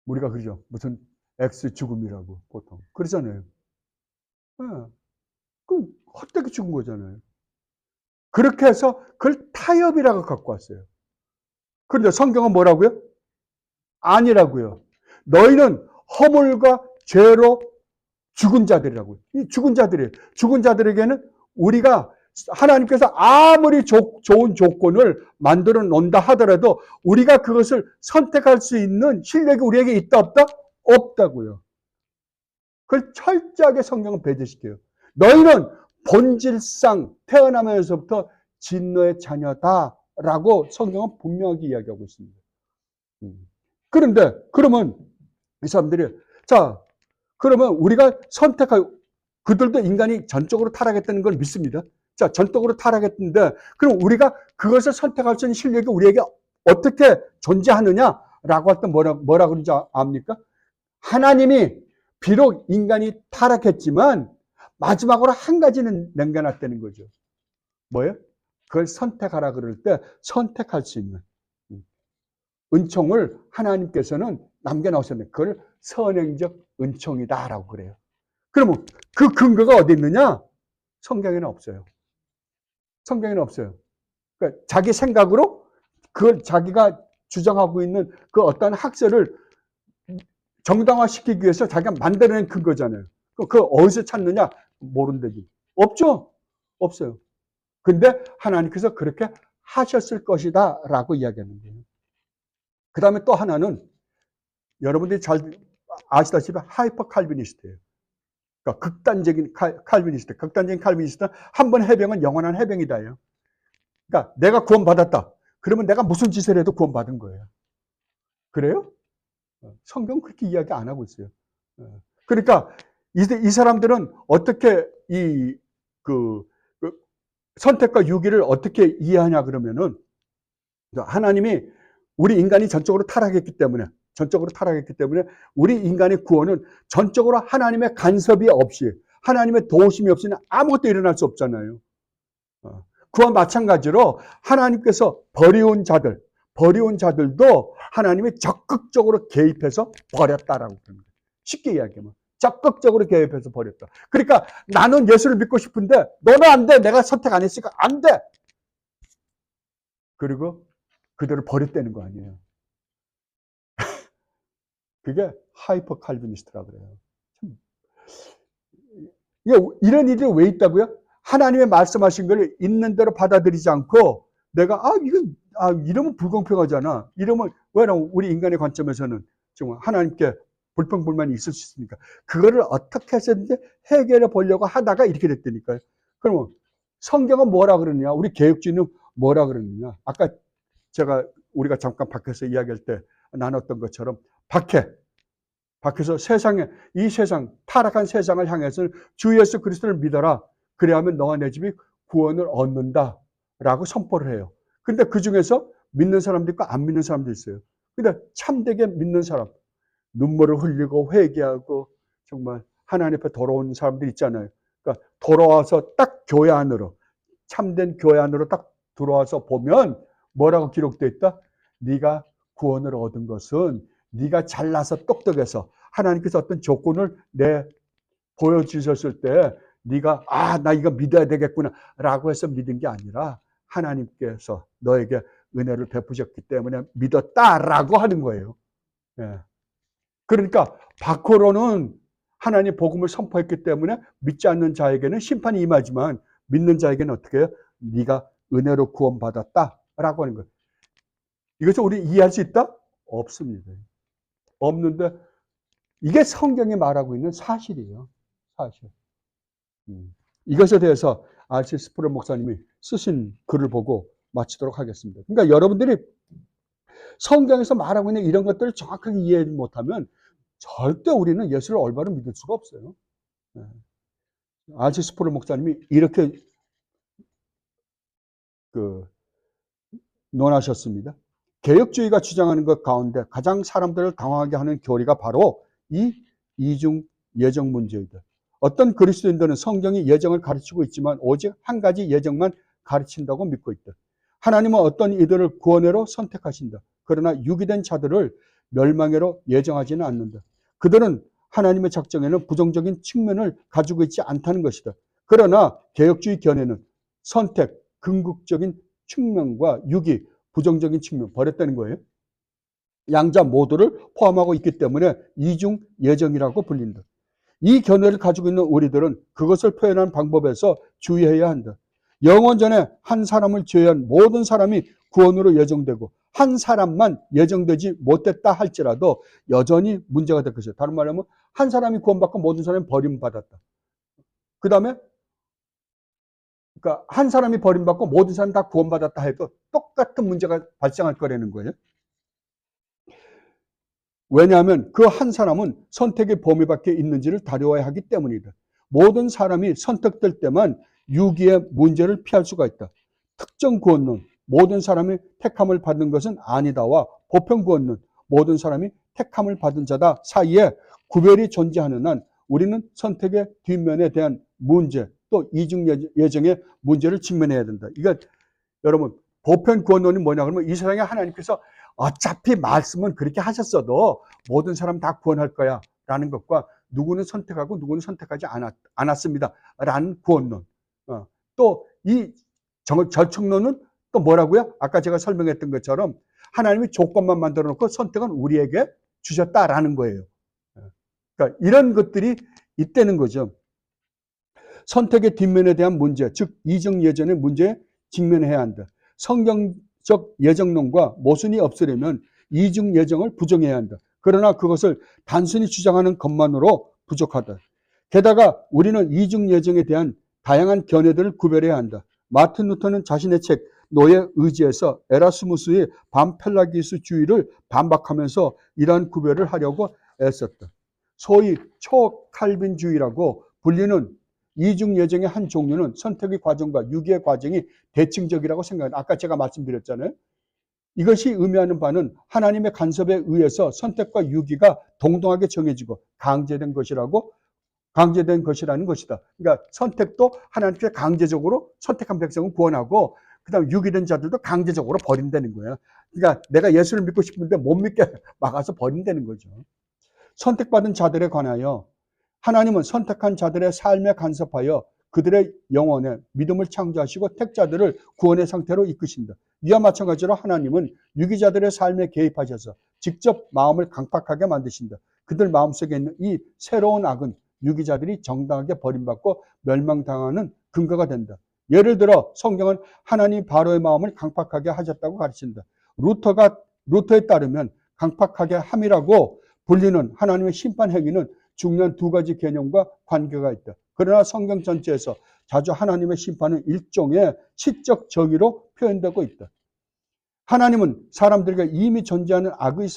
우리가 그러죠. 무슨 X 죽음이라고 보통. 그러잖아요. 그럼 헛되게 죽은 거잖아요. 그렇게 해서 그걸 타협이라고 갖고 왔어요. 그런데 성경은 뭐라고요? 아니라고요. 너희는 허물과 죄로 죽은 자들이라고요. 이 죽은 자들이에요. 죽은 자들에게는 우리가 하나님께서 아무리 좋은 조건을 만들어 놓는다 하더라도 우리가 그것을 선택할 수 있는 실력이 우리에게 있다 없다? 없다고요. 그걸 철저하게 성경은 배제시켜요. 너희는 본질상 태어나면서부터 진노의 자녀다라고 성경은 분명하게 이야기하고 있습니다. 그런데 그러면 이 사람들이 그러면 우리가 그들도 인간이 전적으로 타락했다는 걸 믿습니다. 전적으로 타락했는데 그럼 우리가 그것을 선택할 수 있는 실력이 우리에게 어떻게 존재하느냐라고 할 때 뭐라 그런지 압니까? 하나님이 비록 인간이 타락했지만 마지막으로 한 가지는 남겨놨다는 거죠. 뭐예요? 그걸 선택하라 그럴 때 선택할 수 있는 은총을 하나님께서는 남겨놓으셨는데 그걸 선행적 은총이다라고 그래요. 그러면 그 근거가 어디 있느냐? 성경에는 없어요. 성경에는 없어요. 그러니까 자기 생각으로 그걸 자기가 주장하고 있는 그 어떤 학설을 정당화시키기 위해서 자기가 만들어낸 근거잖아요. 그거 어디서 찾느냐? 모른다지. 없죠? 없어요. 근데 하나님께서 그렇게 하셨을 것이다 라고 이야기하는 거예요. 그 다음에 또 하나는 여러분들이 잘 아시다시피 하이퍼 칼비니스트예요. 그러니까 극단적인 칼비니스트. 극단적인 칼비니스트는 한 번 해병은 영원한 해병이다예요. 그러니까 내가 구원받았다. 그러면 내가 무슨 짓을 해도 구원받은 거예요. 그래요? 성경은 그렇게 이야기 안 하고 있어요. 그러니까 이 사람들은 어떻게 그 선택과 유기를 어떻게 이해하냐 그러면은 하나님이 우리 인간이 전적으로 타락했기 때문에 우리 인간의 구원은 전적으로 하나님의 간섭이 없이 하나님의 도우심이 없이는 아무것도 일어날 수 없잖아요. 그와 마찬가지로 하나님께서 버려온 자들도 하나님이 적극적으로 개입해서 버렸다라고 합니다. 쉽게 이야기하면 적극적으로 개입해서 버렸다. 그러니까 나는 예수를 믿고 싶은데 너는 안 돼. 내가 선택 안 했으니까 안 돼. 그리고 그들을 버렸다는 거 아니에요. 그게 하이퍼 칼비니스트라고 그래요. 이런 일이 왜 있다고요? 하나님의 말씀하신 걸 있는 대로 받아들이지 않고 내가 이러면 불공평하잖아. 이러면 왜냐면 우리 인간의 관점에서는 정말 하나님께 불평불만이 있을 수 있으니까 그거를 어떻게 해서든지 해결해 보려고 하다가 이렇게 됐다니까요. 그러면 성경은 뭐라 그러느냐? 우리 개혁주의는 뭐라 그러느냐? 아까 우리가 잠깐 밖에서 이야기할 때 나눴던 것처럼 밖에서 이 세상 타락한 세상을 향해서 주 예수 그리스도를 믿어라. 그래야만 너와 내 집이 구원을 얻는다라고 선포를 해요. 근데 그 중에서 믿는 사람도 있고 안 믿는 사람도 있어요. 근데 참되게 믿는 사람, 눈물을 흘리고 회개하고 정말 하나님 앞에 돌아오는 사람들 있잖아요. 그러니까 돌아와서 딱 교회 안으로, 참된 교회 안으로 딱 들어와서 보면 뭐라고 기록되어 있다? 네가 구원을 얻은 것은 네가 잘나서 똑똑해서 하나님께서 어떤 조건을 보여주셨을 때 네가 나 이거 믿어야 되겠구나 라고 해서 믿은 게 아니라 하나님께서 너에게 은혜를 베푸셨기 때문에 믿었다라고 하는 거예요. 예. 그러니까 밖으로는 하나님 복음을 선포했기 때문에 믿지 않는 자에게는 심판이 임하지만 믿는 자에게는 어떻게 해요? 네가 은혜로 구원받았다라고 하는 거예요. 이것을 우리 이해할 수 있다? 없습니다. 없는데 이게 성경이 말하고 있는 사실이에요. 사실. 이것에 대해서 R.C. 스프럴 목사님이 쓰신 글을 보고 마치도록 하겠습니다. 그러니까 여러분들이 성경에서 말하고 있는 이런 것들을 정확하게 이해 못하면 절대 우리는 예수를 올바로 믿을 수가 없어요. R.C. 스프럴 목사님이 이렇게 논하셨습니다. 개혁주의가 주장하는 것 가운데 가장 사람들을 당황하게 하는 교리가 바로 이 이중 예정 문제이다. 어떤 그리스도인들은 성경이 예정을 가르치고 있지만 오직 한 가지 예정만 가르친다고 믿고 있다. 하나님은 어떤 이들을 구원으로 선택하신다. 그러나 유기된 자들을 멸망으로 예정하지는 않는다. 그들은 하나님의 작정에는 부정적인 측면을 가지고 있지 않다는 것이다. 그러나 개혁주의 견해는 선택, 긍극적인 측면과 유기, 부정적인 측면 버렸다는 거예요. 양자 모두를 포함하고 있기 때문에 이중 예정이라고 불린다. 이 견해를 가지고 있는 우리들은 그것을 표현하는 방법에서 주의해야 한다. 영원전에 한 사람을 제외한 모든 사람이 구원으로 예정되고 한 사람만 예정되지 못했다 할지라도 여전히 문제가 될 것이다. 다른 말로 하면 한 사람이 구원받고 모든 사람이 버림받았다. 그 다음에 그러니까 한 사람이 버림받고 모든 사람이 다 구원받았다 해도 똑같은 문제가 발생할 거라는 거예요. 왜냐하면 그 한 사람은 선택의 범위 밖에 있는지를 다루어야 하기 때문이다. 모든 사람이 선택될 때만 유기의 문제를 피할 수가 있다. 특정 구원론, 모든 사람이 택함을 받는 것은 아니다와 보편 구원론, 모든 사람이 택함을 받은 자다 사이에 구별이 존재하는 한 우리는 선택의 뒷면에 대한 문제 또 이중 예정의 문제를 직면해야 된다. 이거 여러분 보편 구원론이 뭐냐 그러면 이 세상에 하나님께서 어차피 말씀은 그렇게 하셨어도 모든 사람 다 구원할 거야 라는 것과 누구는 선택하고 누구는 선택하지 않았습니다 라는 구원론. 또 이 절충론은 또 뭐라고요? 아까 제가 설명했던 것처럼 하나님이 조건만 만들어 놓고 선택은 우리에게 주셨다라는 거예요. 그러니까 이런 것들이 있다는 거죠. 선택의 뒷면에 대한 문제, 즉 이중 예정의 문제에 직면해야 한다. 성경적 예정론과 모순이 없으려면 이중 예정을 부정해야 한다. 그러나 그것을 단순히 주장하는 것만으로 부족하다. 게다가 우리는 이중 예정에 대한 다양한 견해들을 구별해야 한다. 마틴 루터는 자신의 책 노예 의지에서 에라스무스의 반펠라기우스주의를 반박하면서 이러한 구별을 하려고 애썼다. 소위 초칼빈주의라고 불리는 이중 예정의 한 종류는 선택의 과정과 유기의 과정이 대칭적이라고 생각합니다. 아까 제가 말씀드렸잖아요. 이것이 의미하는 바는 하나님의 간섭에 의해서 선택과 유기가 동등하게 정해지고 강제된 것이라는 것이다. 그러니까 선택도 하나님께 강제적으로 선택한 백성은 구원하고 그다음 유기된 자들도 강제적으로 버린다는 거예요. 그러니까 내가 예수를 믿고 싶은데 못 믿게 막아서 버린다는 거죠. 선택받은 자들에 관하여 하나님은 선택한 자들의 삶에 간섭하여 그들의 영혼에 믿음을 창조하시고 택자들을 구원의 상태로 이끄신다. 이와 마찬가지로 하나님은 유기자들의 삶에 개입하셔서 직접 마음을 강팍하게 만드신다. 그들 마음속에 있는 이 새로운 악은 유기자들이 정당하게 버림받고 멸망당하는 근거가 된다. 예를 들어 성경은 하나님 바로의 마음을 강팍하게 하셨다고 가르친다. 루터에 따르면 강팍하게 함이라고 불리는 하나님의 심판 행위는 중요한 두 가지 개념과 관계가 있다. 그러나 성경 전체에서 자주 하나님의 심판은 일종의 시적 정의로 표현되고 있다. 하나님은 사람들에게 이미 존재하는 악의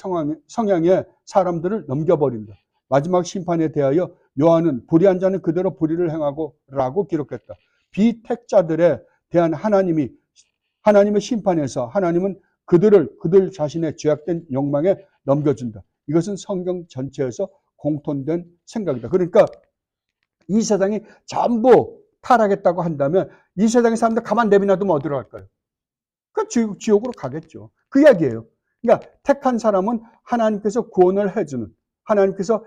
성향에 사람들을 넘겨버린다. 마지막 심판에 대하여 요한은 불의한 자는 그대로 불의를 행하고 라고 기록했다. 비택자들에 대한 하나님의 심판에서 하나님은 그들 자신의 죄악된 욕망에 넘겨준다. 이것은 성경 전체에서 공통된 생각이다. 그러니까 이 세상이 전부 타락했다고 한다면 이 세상의 사람들 가만 내비놔두면 어디로 갈까요? 그러니까 지옥으로 가겠죠. 그 이야기예요. 그러니까 택한 사람은 하나님께서 구원을 해주는, 하나님께서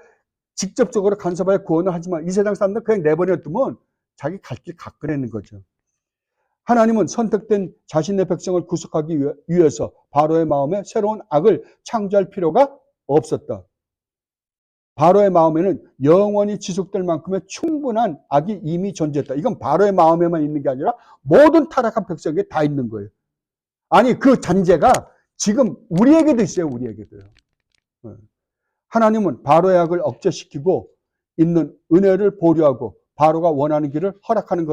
직접적으로 간섭하여 구원을 하지만 이 세상 사람들 그냥 내버려두면 자기 갈 길 가끄라는 거죠. 하나님은 선택된 자신의 백성을 구속하기 위해서 바로의 마음에 새로운 악을 창조할 필요가 없었다. 바로의 마음에는 영원히 지속될 만큼의 충분한 악이 이미 존재했다. 이건 바로의 마음에만 있는 게 아니라 모든 타락한 백성에게 다 있는 거예요. 아니 그 잔재가 지금 우리에게도 있어요. 우리에게도요. 하나님은 바로의 악을 억제시키고 있는 은혜를 보류하고 바로가 원하는 길을 허락하는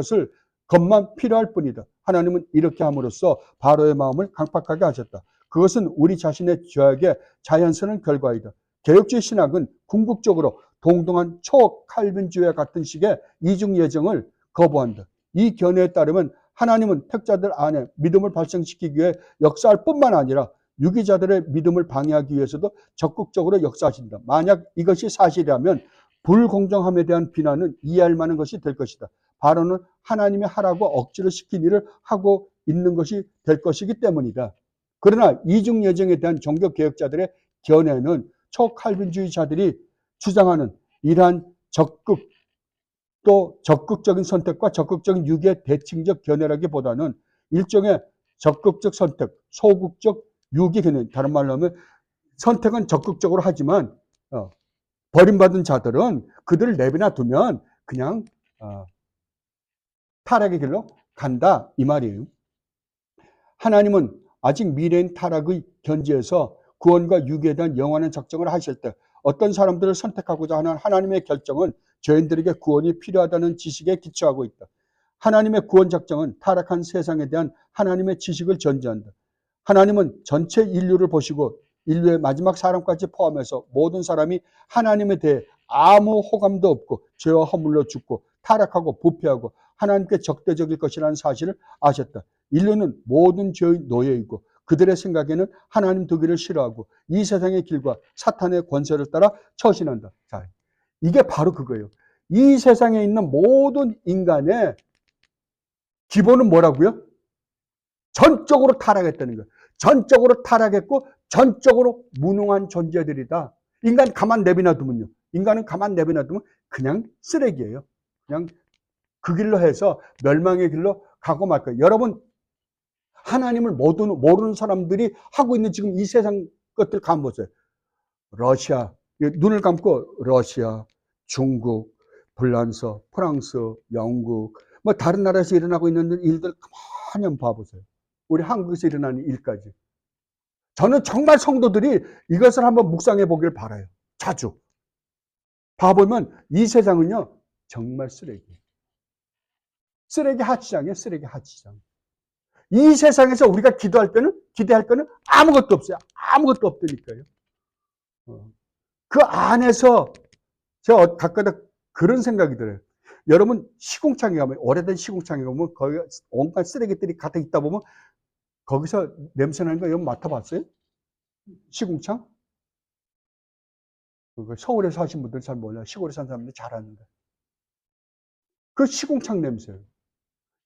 것만 필요할 뿐이다. 하나님은 이렇게 함으로써 바로의 마음을 강팍하게 하셨다. 그것은 우리 자신의 죄악의 자연스러운 결과이다. 개혁주의 신학은 궁극적으로 동등한 초칼빈주의와 같은 식의 이중 예정을 거부한다. 이 견해에 따르면 하나님은 택자들 안에 믿음을 발생시키기 위해 역사할 뿐만 아니라 유기자들의 믿음을 방해하기 위해서도 적극적으로 역사하신다. 만약 이것이 사실이라면 불공정함에 대한 비난은 이해할 만한 것이 될 것이다. 바로는 하나님이 하라고 억지로 시킨 일을 하고 있는 것이 될 것이기 때문이다. 그러나 이중 예정에 대한 종교개혁자들의 견해는 초칼빈주의자들이 주장하는 이러한 적극적인 선택과 적극적인 유기의 대칭적 견해라기보다는 일종의 적극적 선택, 소극적 유기 견해. 다른 말로 하면 선택은 적극적으로 하지만 버림받은 자들은 그들을 내버려 두면 그냥 타락의 길로 간다 이 말이에요. 하나님은 아직 미래인 타락의 견지에서 구원과 유기에 대한 영원한 작정을 하실 때 어떤 사람들을 선택하고자 하는 하나님의 결정은 죄인들에게 구원이 필요하다는 지식에 기초하고 있다. 하나님의 구원 작정은 타락한 세상에 대한 하나님의 지식을 전제한다. 하나님은 전체 인류를 보시고 인류의 마지막 사람까지 포함해서 모든 사람이 하나님에 대해 아무 호감도 없고 죄와 허물로 죽고 타락하고 부패하고 하나님께 적대적일 것이라는 사실을 아셨다. 인류는 모든 죄의 노예이고 그들의 생각에는 하나님 두기를 싫어하고 이 세상의 길과 사탄의 권세를 따라 처신한다. 자, 이게 바로 그거예요. 이 세상에 있는 모든 인간의 기본은 뭐라고요? 전적으로 타락했다는 거예요. 전적으로 타락했고 전적으로 무능한 존재들이다. 인간 가만 내비놔두면요. 인간은 가만 내비놔두면 그냥 쓰레기예요. 그냥 그 길로 해서 멸망의 길로 가고 말 거예요. 여러분, 하나님을 모르는 사람들이 하고 있는 지금 이 세상 것들 감보세요. 러시아, 눈을 감고 러시아, 중국, 불란서, 프랑스, 영국, 뭐 다른 나라에서 일어나고 있는 일들 가만히 한번 봐보세요. 우리 한국에서 일어나는 일까지. 저는 정말 성도들이 이것을 한번 묵상해 보길 바라요. 자주. 봐보면 이 세상은요, 정말 쓰레기. 쓰레기 하치장이에요, 쓰레기 하치장. 이 세상에서 우리가 기대할 거는 아무것도 없어요. 아무것도 없다니까요. 그 안에서 제가 가끔가다 그런 생각이 들어요. 여러분 시궁창에 가면, 오래된 시궁창에 가면 거기 온갖 쓰레기들이 가득 있다 보면 거기서 냄새 나는 거 여러분 맡아봤어요? 시궁창? 서울에 사신 분들 잘 몰라요. 시골에 사는 사람들 잘 아는데. 그 시궁창 냄새예요.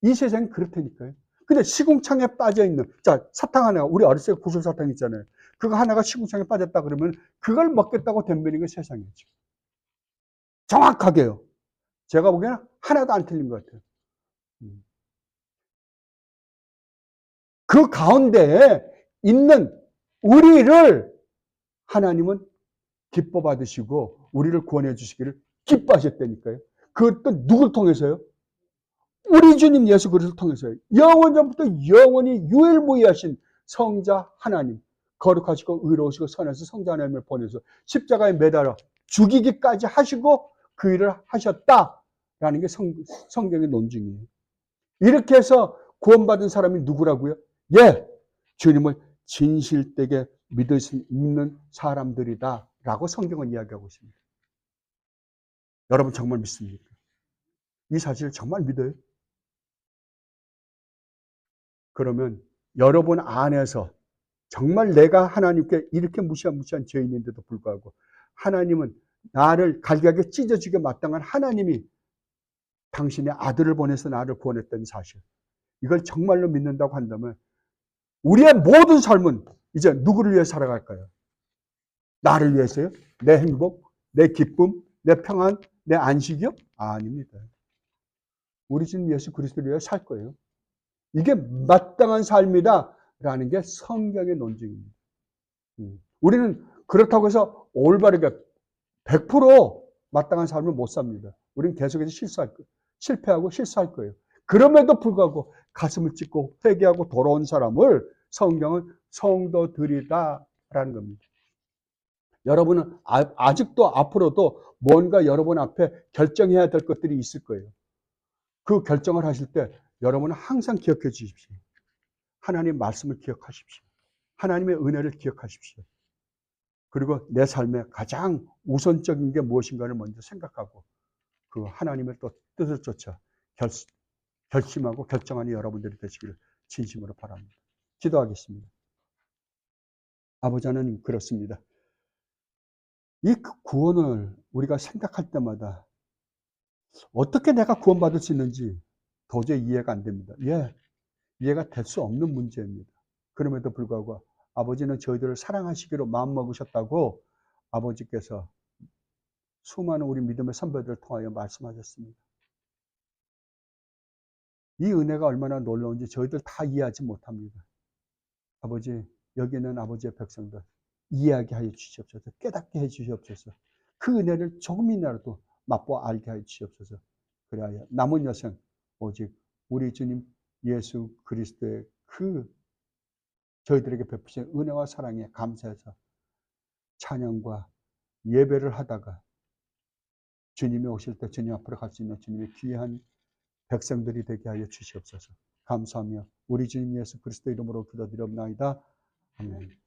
이 세상이 그렇다니까요. 근데 시궁창에 빠져있는, 자, 사탕 하나, 우리 어렸을 때 구슬 사탕 있잖아요. 그거 하나가 시궁창에 빠졌다 그러면 그걸 먹겠다고 덤비는 게 세상이죠. 정확하게요. 제가 보기에는 하나도 안 틀린 것 같아요. 그 가운데에 있는 우리를 하나님은 기뻐 받으시고 우리를 구원해 주시기를 기뻐하셨다니까요. 그것도 누굴 통해서요? 우리 주님 예수 그리스도를 통해서요. 영원전부터 영원히 유일무이하신 성자 하나님, 거룩하시고 의로우시고 선하신 성자 하나님을 보내서 십자가에 매달아 죽이기까지 하시고 그 일을 하셨다라는 게 성경의 논증이에요. 이렇게 해서 구원받은 사람이 누구라고요? 예, 주님을 진실되게 믿는 사람들이다 라고 성경은 이야기하고 있습니다. 여러분 정말 믿습니까? 이 사실을 정말 믿어요? 그러면 여러분 안에서 정말 내가 하나님께 이렇게 무시한 죄인인데도 불구하고 하나님은 나를 갈기하게 찢어지게 마땅한 하나님이 당신의 아들을 보내서 나를 구원했다는 사실, 이걸 정말로 믿는다고 한다면 우리의 모든 삶은 이제 누구를 위해 살아갈까요? 나를 위해서요? 내 행복, 내 기쁨, 내 평안, 내 안식이요? 아닙니다. 우리 주님 예수 그리스도를 위해 살 거예요. 이게 마땅한 삶이다라는 게 성경의 논증입니다. 우리는 그렇다고 해서 올바르게 100% 마땅한 삶을 못 삽니다. 우리는 계속해서 실패하고 실수할 거예요. 그럼에도 불구하고 가슴을 찢고 회개하고 돌아온 사람을 성경은 성도들이다라는 겁니다. 여러분은 아직도 앞으로도 뭔가 여러분 앞에 결정해야 될 것들이 있을 거예요. 그 결정을 하실 때 여러분은 항상 기억해 주십시오. 하나님의 말씀을 기억하십시오. 하나님의 은혜를 기억하십시오. 그리고 내 삶의 가장 우선적인 게 무엇인가를 먼저 생각하고 그 하나님의 또 뜻을 쫓아 결심하고 결정하는 여러분들이 되시기를 진심으로 바랍니다. 기도하겠습니다. 아버지 하나님, 그렇습니다. 이 구원을 우리가 생각할 때마다 어떻게 내가 구원받을 수 있는지 도저히 이해가 안 됩니다. 예, 이해가 될 수 없는 문제입니다. 그럼에도 불구하고 아버지는 저희들을 사랑하시기로 마음먹으셨다고 아버지께서 수많은 우리 믿음의 선배들을 통하여 말씀하셨습니다. 이 은혜가 얼마나 놀라운지 저희들 다 이해하지 못합니다. 아버지, 여기 있는 아버지의 백성들 이해하게 하여 주시옵소서. 깨닫게 해 주시옵소서. 그 은혜를 조금이라도 맛보아 알게 하여 주시옵소서. 그래야 남은 여생 오직 우리 주님 예수 그리스도의 그 저희들에게 베푸신 은혜와 사랑에 감사해서 찬양과 예배를 하다가 주님이 오실 때 주님 앞으로 갈 수 있는 주님의 귀한 백성들이 되게 하여 주시옵소서. 감사하며 우리 주님 예수 그리스도 이름으로 기도드리옵나이다. 아멘.